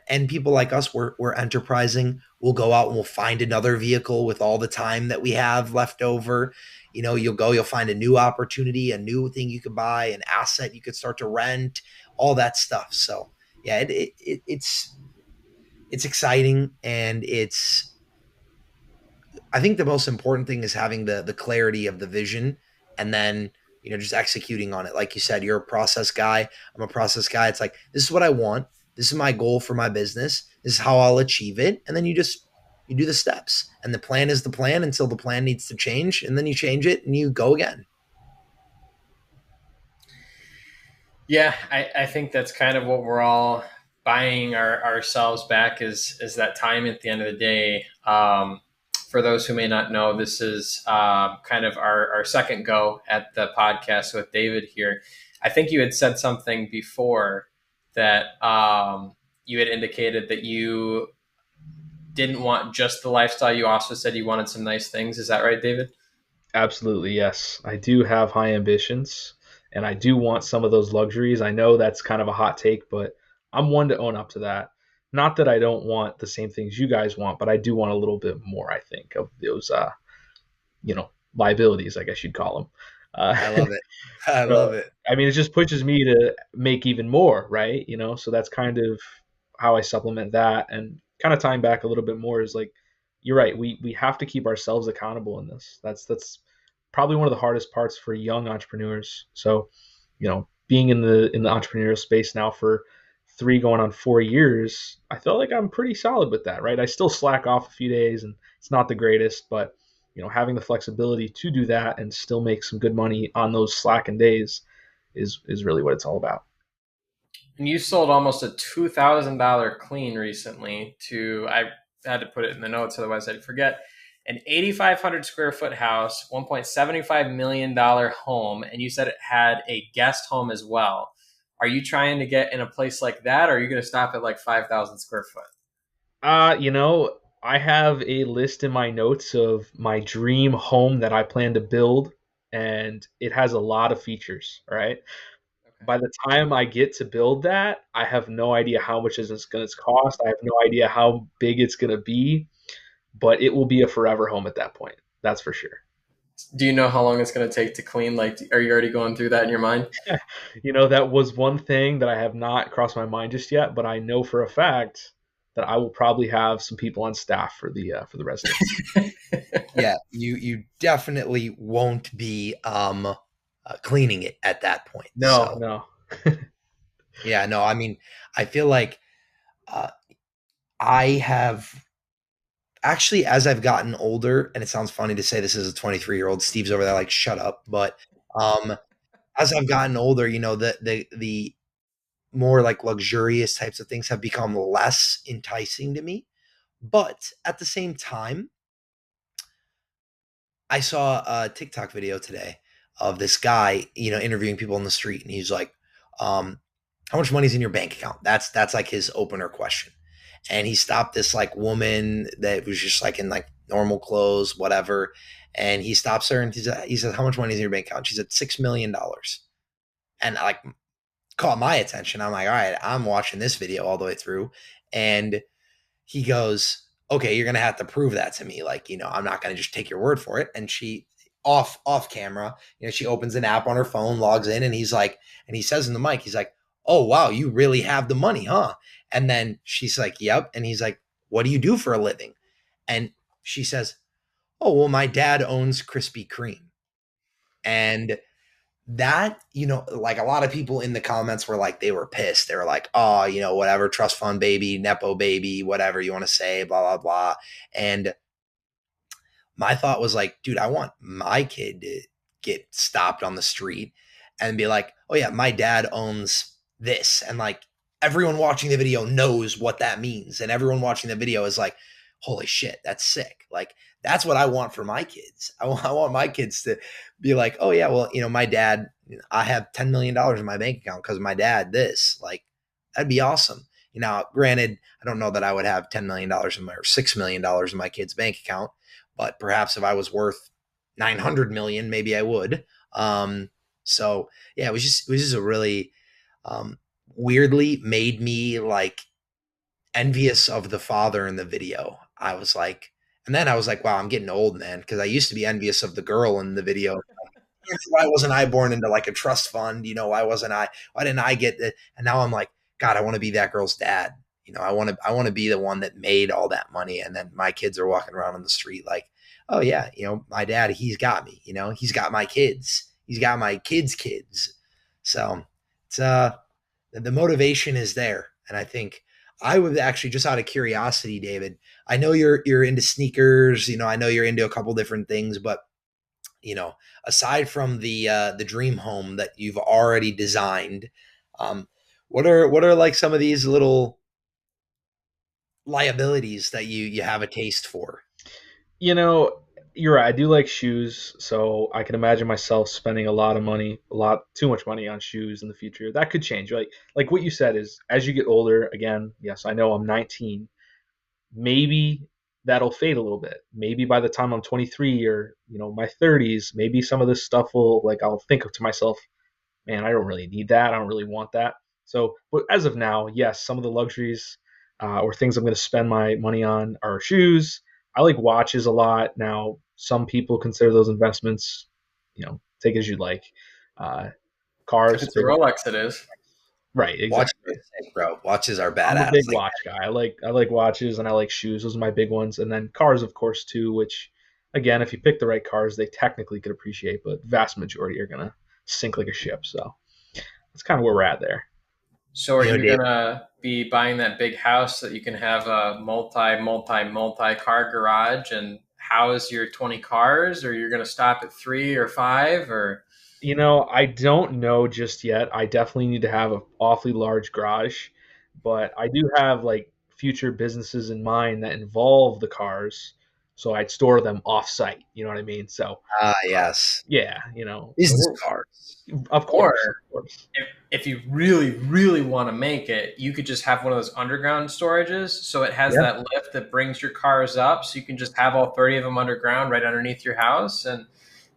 and people like us, we're enterprising. We'll go out and we'll find another vehicle with all the time that we have left over. You'll find a new opportunity, a new thing you could buy, an asset you could start to rent, all that stuff. So yeah, it's exciting, and I think the most important thing is having the clarity of the vision, and then just executing on it. Like you said, you're a process guy. I'm a process guy. It's like, this is what I want. This is my goal for my business. This is how I'll achieve it. And then you do the steps. And the plan is the plan until the plan needs to change. And then you change it and you go again. Yeah, I think that's kind of what we're all buying ourselves back is that time at the end of the day. For those who may not know, this is kind of our second go at the podcast with David here. I think you had said something before that you had indicated that you didn't want just the lifestyle. You also said you wanted some nice things. Is that right, David? Absolutely, yes. I do have high ambitions, and I do want some of those luxuries. I know that's kind of a hot take, but I'm one to own up to that. Not that I don't want the same things you guys want, but I do want a little bit more, I think, of those, liabilities, I guess you'd call them. I love it. I So, love it. I mean, it just pushes me to make even more, right? So that's kind of how I supplement that, and kind of tying back a little bit more is like, you're right. We have to keep ourselves accountable in this. That's probably one of the hardest parts for young entrepreneurs. So, being in the entrepreneurial space now for 3 going on 4 years, I feel like I'm pretty solid with that, right? I still slack off a few days, and it's not the greatest, but having the flexibility to do that and still make some good money on those slacking days is really what it's all about. And you sold almost a $2,000 clean recently to, I had to put it in the notes, otherwise I'd forget, an 8,500 square foot house, $1.75 million home. And you said it had a guest home as well. Are you trying to get in a place like that, or are you going to stop at like 5,000 square foot? I have a list in my notes of my dream home that I plan to build, and it has a lot of features, right? Okay. By the time I get to build that, I have no idea how much it's going to cost. I have no idea how big it's going to be, but it will be a forever home at that point. That's for sure. Do you know how long it's going to take to clean? Like, are you already going through that in your mind? That was one thing that I have not crossed my mind just yet, but I know for a fact that I will probably have some people on staff for the residents. Yeah, you definitely won't be cleaning it at that point. No, So no. yeah, no, I mean, I feel like uh, I have actually, as I've gotten older, and it sounds funny to say this as a 23-year-old, Steve's over there like, shut up. But um, as I've gotten older, the more like luxurious types of things have become less enticing to me. But at the same time, I saw a TikTok video today of this guy, interviewing people in the street, and he's like, "How much money's in your bank account?" That's like his opener question. And he stopped this like woman that was just like in like normal clothes, whatever. And he stops her and he says, "How much money is in your bank account?" She said, $6 million. And like caught my attention. I'm like, all right, I'm watching this video all the way through. And he goes, "Okay, you're gonna have to prove that to me. Like, I'm not gonna just take your word for it." And she off camera, she opens an app on her phone, logs in, and he's like, and he says in the mic, he's like, "Oh wow, you really have the money, huh?" And then she's like, "Yep." And he's like, "What do you do for a living?" And she says, "Oh, well, my dad owns Krispy Kreme." And that, like a lot of people in the comments were like, they were pissed. They were like, "Oh, whatever, trust fund baby, Nepo baby, whatever you want to say, blah, blah, blah." And my thought was like, dude, I want my kid to get stopped on the street and be like, "Oh yeah, my dad owns this." And like everyone watching the video knows what that means. And everyone watching the video is like, "Holy shit, that's sick." Like that's what I want for my kids. I want my kids to be like, "Oh yeah, well, my dad, I have $10 million in my bank account because my dad this." Like that'd be awesome. Granted, I don't know that I would have $10 million or $6 million in my kid's bank account, but perhaps if I was worth 900 million, maybe I would. So yeah, it was just a really weirdly made me like envious of the father in the video. I was like, and then I was like, wow, I'm getting old, man, because I used to be envious of the girl in the video. Why wasn't I born into like a trust fund? Why wasn't I? Why didn't I get it? And now I'm like, God, I want to be that girl's dad. I want to be the one that made all that money, and then my kids are walking around on the street like, "Oh yeah, my dad, he's got me. He's got my kids. He's got my kids. So it's the motivation is there, and I think I would actually, just out of curiosity, David. I know you're into sneakers. I know you're into a couple different things, but aside from the dream home that you've already designed, um, what are like some of these little liabilities that you have a taste for? You know, you're right. I do like shoes, so I can imagine myself spending a lot of money, a lot too much money on shoes in the future. That could change. Like what you said is, as you get older, again, yes, I know I'm 19. Maybe that'll fade a little bit. Maybe by the time I'm 23 or my 30s, maybe some of this stuff will, like, I'll think to myself, man, I don't really need that. I don't really want that. So, but as of now, yes, some of the luxuries or things I'm going to spend my money on are shoes. I like watches a lot. Now, some people consider those investments, take as you like. Uh, If cars, it's a Rolex, it is. right? Watches Exactly. are sick, bro. Watches are I'm a badass. big Like, watch guy. I like watches and I like shoes. Those are my big ones. And then cars, of course, too. Which, again, if you pick the right cars, they technically could appreciate, but vast majority are gonna sink like a ship. So that's kind of where we're at there. So are you Dave, gonna be buying that big house that you can have a multi car garage and house your 20 cars, or you're gonna stop at three or five, or I don't know just yet. I definitely need to have an awfully large garage, but I do have like future businesses in mind that involve the cars, so I'd store them off site. You know what I mean? So yes, yeah, so business cards. of or course, of course. if you really really want to make it, you could just have one of those underground storages. So it has Yeah. that lift that brings your cars up, so you can just have all 30 of them underground right underneath your house, and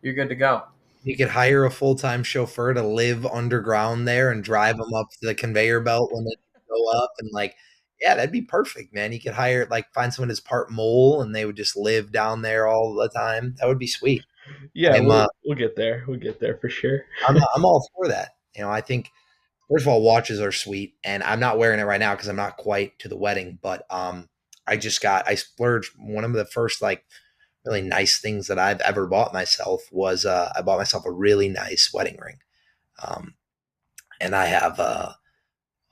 you're good to go. You could hire a full-time chauffeur to live underground there and drive them up to the conveyor belt when they go up, and like, yeah, that'd be perfect, man. You could hire, like, find someone that's part mole and they would just live down there all the time. That would be sweet. Yeah, I'm uh, we'll get there. We'll get there for sure. I'm all for that. I think, first of all, watches are sweet, and I'm not wearing it right now because I'm not quite to the wedding. But I splurged one of the first like really nice things that I've ever bought myself was I bought myself a really nice wedding ring. Um, and I have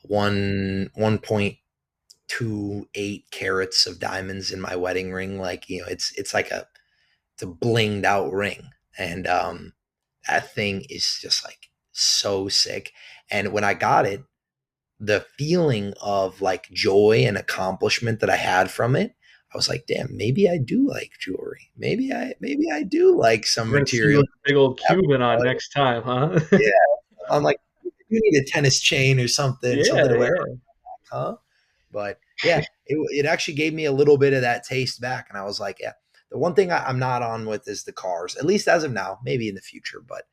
1.28 carats of diamonds in my wedding ring. Like, it's like it's a blinged out ring. And that thing is just like so sick. And when I got it, the feeling of like joy and accomplishment that I had from it, I was like, damn, maybe I do like jewelry. Maybe I do like some We're gonna see you material. with a big old Cuban on next time, huh? Yeah. I'm like, you need a tennis chain or something Yeah, to wear, yeah. huh? But yeah, it actually gave me a little bit of that taste back. And I was like, yeah, the one thing I'm not on with is the cars, at least as of now, maybe in the future. But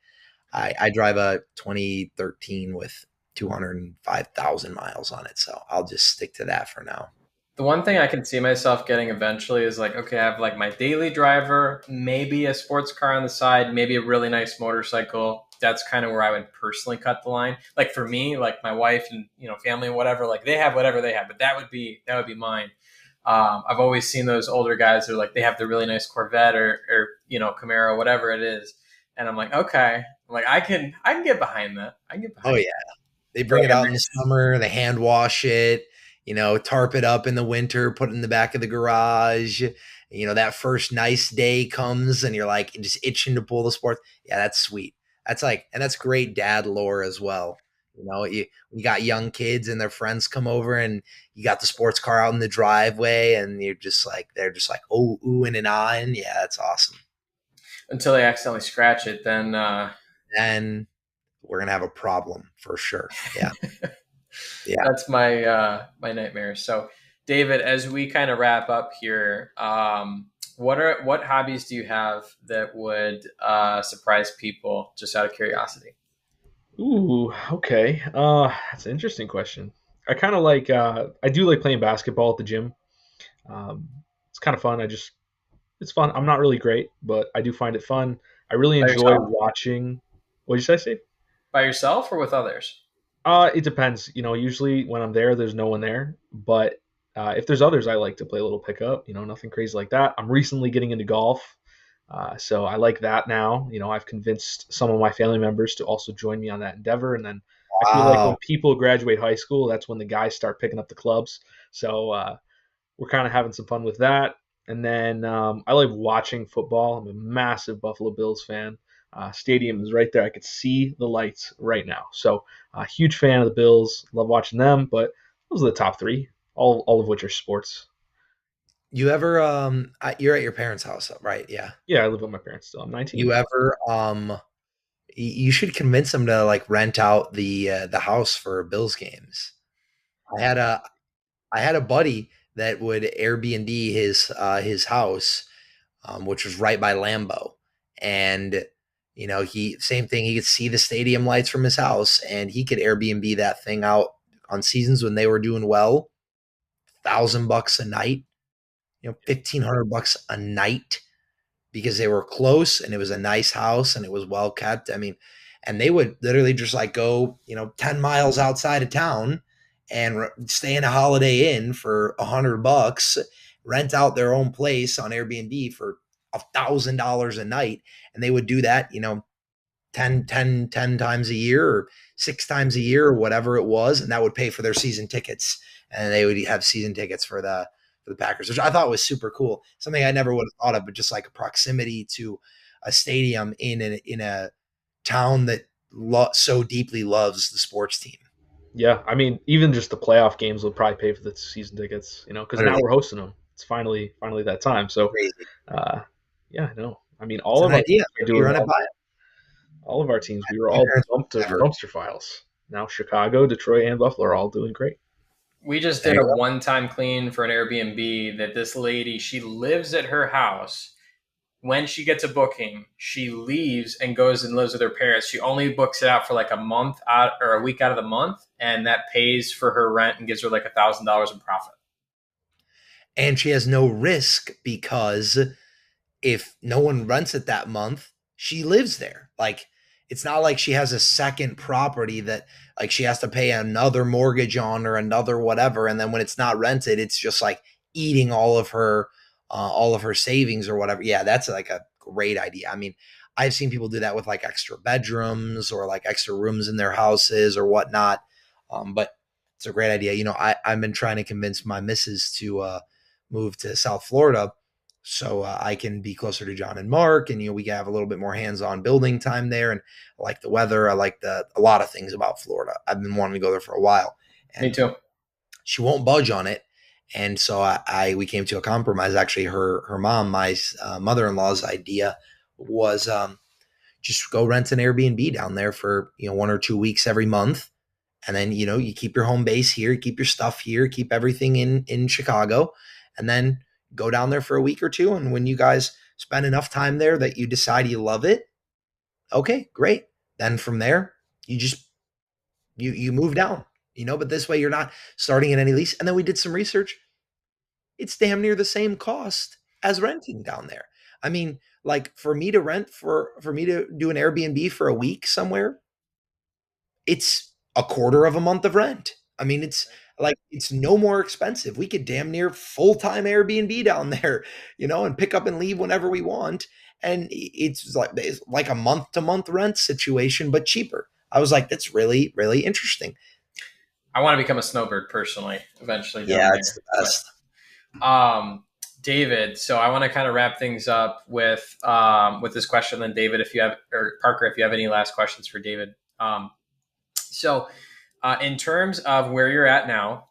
I drive a 2013 with 205,000 miles on it. So I'll just stick to that for now. The one thing I can see myself getting eventually is like, okay, I have like my daily driver, maybe a sports car on the side, maybe a really nice motorcycle. That's kind of where I would personally cut the line. Like for me, like my wife and family and whatever, like they have whatever they have, but that would be mine. I've always seen those older guys who are like they have the really nice Corvette or Camaro, whatever it is, and I'm like, okay, I'm like I can get behind that. I can get Oh behind yeah. that. They For bring like it a out in the nice summer, they hand wash it, tarp it up in the winter, put it in the back of the garage. That first nice day comes and you're like just itching to pull the sports. Yeah, that's sweet. That's like, and that's great dad lore as well. You got young kids and their friends come over and you got the sports car out in the driveway and they're just like, oh, ooh, and and yeah, that's awesome. until they accidentally scratch it, then And we're going to have a problem for sure. Yeah. Yeah. that's my nightmare. So, David, as we kind of wrap up here, what hobbies do you have that would surprise people, just out of curiosity? Ooh, okay. That's an interesting question. I kind of like. I do like playing basketball at the gym. It's kind of fun. It's fun. I'm not really great, but I do find it fun. I really By enjoy yourself? watching. What did you say? By yourself or with others? It depends. Usually when I'm there, there's no one there. But if there's others, I like to play a little pickup. Nothing crazy like that. I'm recently getting into golf, so I like that now. I've convinced some of my family members to also join me on that endeavor. And then I feel like when Wow. people graduate high school, that's when the guys start picking up the clubs. So we're kind of having some fun with that. And then I like watching football. I'm a massive Buffalo Bills fan. Stadium is right there. I could see the lights right now. So, huge fan of the Bills. Love watching them. But those are the top three, all of which are sports. You ever you're at your parents' house, right? Yeah. Yeah, I live with my parents still. I'm 19. You ever you should convince them to like rent out the house for Bills games. I had a I had a buddy that would Airbnb his house, which was right by Lambeau, and he same thing. He could see the stadium lights from his house, and he could Airbnb that thing out on seasons when they were doing well, $1,000 a night, 1,500 bucks a night because they were close and it was a nice house and it was well kept. I mean, and they would literally just like go, 10 miles outside of town and stay in a Holiday Inn for $100, rent out their own place on Airbnb for $1,000 a night. And they would do that, 10 times a year or 6 times a year or whatever it was. And that would pay for their season tickets. And they would have season tickets for the Packers, which I thought was super cool. Something I never would have thought of, but just like a proximity to a stadium in a town that so deeply loves the sports team. Yeah, I mean, even just the playoff games will probably pay for the season tickets. Because now Literally we're hosting them. It's finally that time. So, crazy. uh, yeah, no. I mean, It's all an of our idea. teams are Maybe you doing run it well. by it. All of our teams, we were My all parents dumped of never. dumpster files. Now Chicago, Detroit, and Buffalo are all doing great. We just There did you a go. one-time clean for an Airbnb that this lady, she lives at her house. When she gets a booking, she leaves and goes and lives with her parents. She only books it out for like a month out or a week out of the month, and that pays for her rent and gives her like $1,000 in profit. And she has no risk because if no one rents it that month, she lives there. Like it's not like she has a second property that like she has to pay another mortgage on or another whatever. And then when it's not rented, it's just like eating all of her all of her savings or whatever. Yeah, that's like a great idea. I mean, I've seen people do that with like extra bedrooms or like extra rooms in their houses or whatnot. But it's a great idea. I've been trying to convince my missus to move to South Florida so I can be closer to John and Mark, and we can have a little bit more hands-on building time there. And I like the weather. I like a lot of things about Florida. I've been wanting to go there for a while, Me and too. she won't budge on it. And so we came to a compromise. Actually, her mom, my mother-in-law's idea was just go rent an Airbnb down there for 1 or 2 weeks every month, and then you keep your home base here, keep your stuff here, keep everything in Chicago, and then go down there for a week or two. And when you guys spend enough time there that you decide you love it, okay, great. Then from there, you move down. But this way you're not starting at any lease. And then we did some research. It's damn near the same cost as renting down there. I mean, like for me to rent for me to do an Airbnb for a week somewhere, it's a quarter of a month of rent. I mean, it's no more expensive. We could damn near full-time Airbnb down there, and pick up and leave whenever we want. And it's like a month to month rent situation, but cheaper. I was like, that's really, really interesting. I want to become a snowbird personally, eventually. Yeah, it's the best. David, so I want to kind of wrap things up with this question. Then David, if you have, or Parker, if you have any last questions for David. So in terms of where you're at now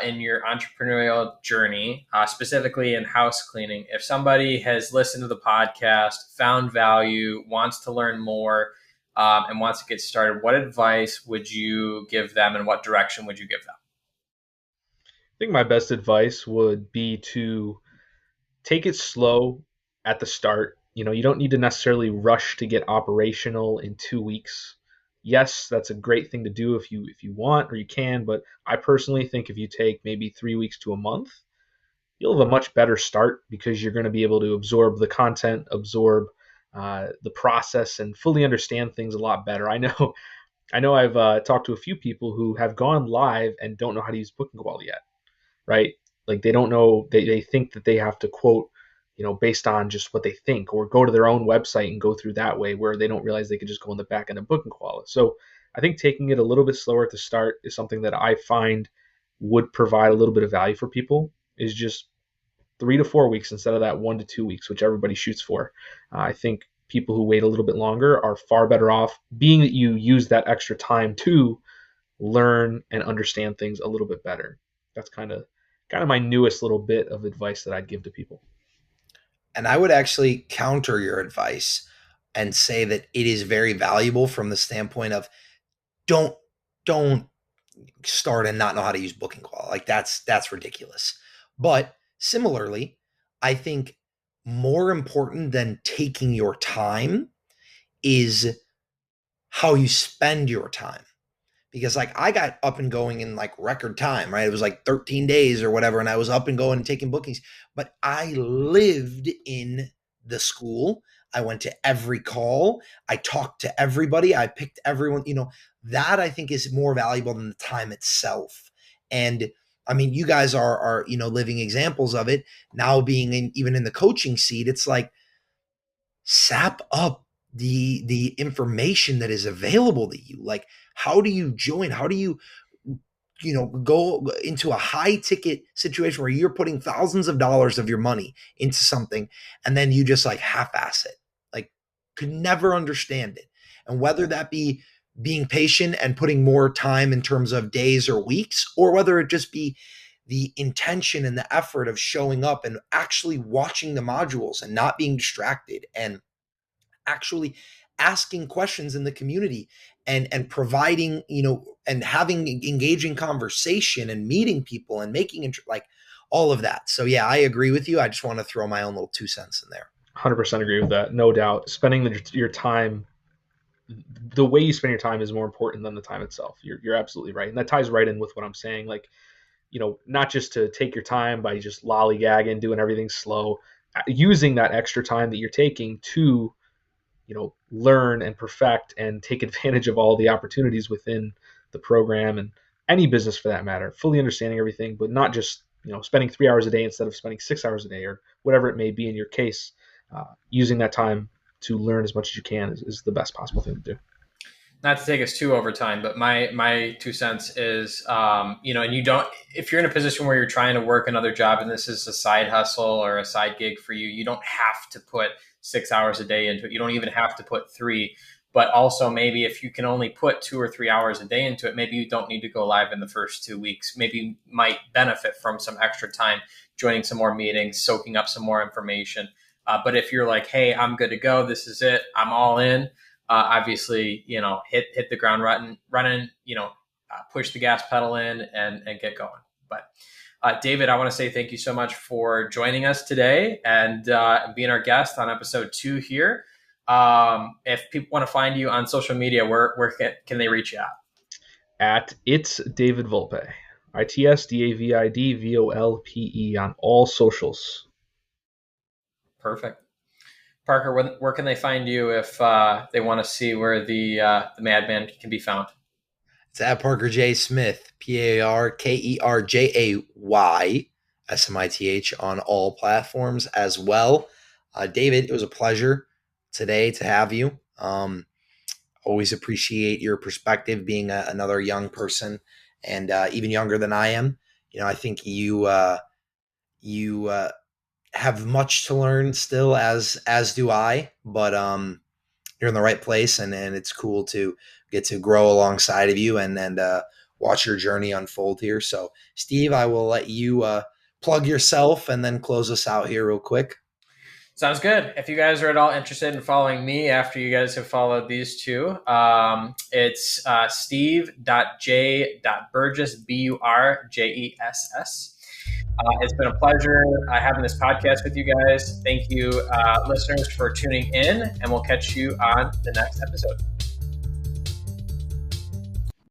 in your entrepreneurial journey, specifically in house cleaning, if somebody has listened to the podcast, found value, wants to learn more, and wants to get started, what advice would you give them, and what direction would you give them? I think my best advice would be to take it slow at the start. You don't need to necessarily rush to get operational in 2 weeks. Yes, that's a great thing to do if you want or you can, but I personally think if you take maybe 3 weeks to a month, you'll have a much better start because you're going to be able to absorb the content, absorb the process, and fully understand things a lot better. I know I've talked to a few people who have gone live and don't know how to use Booking Quality yet, right? Like they don't know, they think that they have to quote, based on just what they think, or go to their own website and go through that way, where they don't realize they could just go in the back end of Booking Quality. So I think taking it a little bit slower at the start is something that I find would provide a little bit of value for people, is just 3 to 4 weeks instead of that 1 to 2 weeks, which everybody shoots for. I think people who wait a little bit longer are far better off, being that you use that extra time to learn and understand things a little bit better. That's kind of my newest little bit of advice that I'd give to people. And I would actually counter your advice and say that it is very valuable from the standpoint of don't start and not know how to use Booking Quality. Like that's ridiculous. But similarly, I think more important than taking your time is how you spend your time. Because like I got up and going in like record time, right? It was like 13 days or whatever, and I was up and going and taking bookings. But I lived in the school. I went to every call. I talked to everybody. I picked everyone. That I think is more valuable than the time itself. And I mean, you guys are living examples of it. Now being even in the coaching seat, it's like sap up the information that is available to you. Like, how do you join? How do you go into a high ticket situation where you're putting thousands of dollars of your money into something and then you just like half-ass it? Like, could never understand it. And whether that be being patient and putting more time in terms of days or weeks, or whether it just be the intention and the effort of showing up and actually watching the modules and not being distracted, and actually asking questions in the community and providing, and having engaging conversation and meeting people and making like all of that. So yeah, I agree with you. I just want to throw my own little 2 cents in there. 100% agree with that. No doubt. Spending your time, the way you spend your time is more important than the time itself. You're absolutely right. And that ties right in with what I'm saying. Like, not just to take your time by just lollygagging, doing everything slow, using that extra time that you're taking to learn and perfect and take advantage of all the opportunities within the program and any business for that matter, fully understanding everything, but not just spending 3 hours a day instead of spending 6 hours a day, or whatever it may be in your case, using that time to learn as much as you can is the best possible thing to do. Not to take us too over time, but my 2 cents is, and you don't, if you're in a position where you're trying to work another job and this is a side hustle or a side gig for you, you don't have to put 6 hours a day into it. You don't even have to put 3. But also, maybe if you can only put 2 or 3 hours a day into it, maybe you don't need to go live in the first 2 weeks. Maybe you might benefit from some extra time, joining some more meetings, soaking up some more information. But if you're like, hey, I'm good to go, this is it, I'm all in, obviously, hit the ground running, push the gas pedal in and get going. But David, I want to say thank you so much for joining us today and being our guest on episode 2 here. If people want to find you on social media, where can they reach you at? It's David Volpe, ITSDAVIDVOLPE on all socials. Perfect. Parker, where can they find you if they want to see where the Madman can be found? It's at Parker J. Smith, ParkerJaysmith on all platforms as well. David, it was a pleasure today to have you. Always appreciate your perspective, being another young person and even younger than I am. I think you have much to learn still, as do I, but you're in the right place, and it's cool to get to grow alongside of you and watch your journey unfold here. So Steve, I will let you plug yourself and then close us out here real quick. Sounds good. If you guys are at all interested in following me after you guys have followed these two, it's steve.j.burgess, BURJESS. It's been a pleasure having this podcast with you guys. Thank you, listeners, for tuning in, and we'll catch you on the next episode.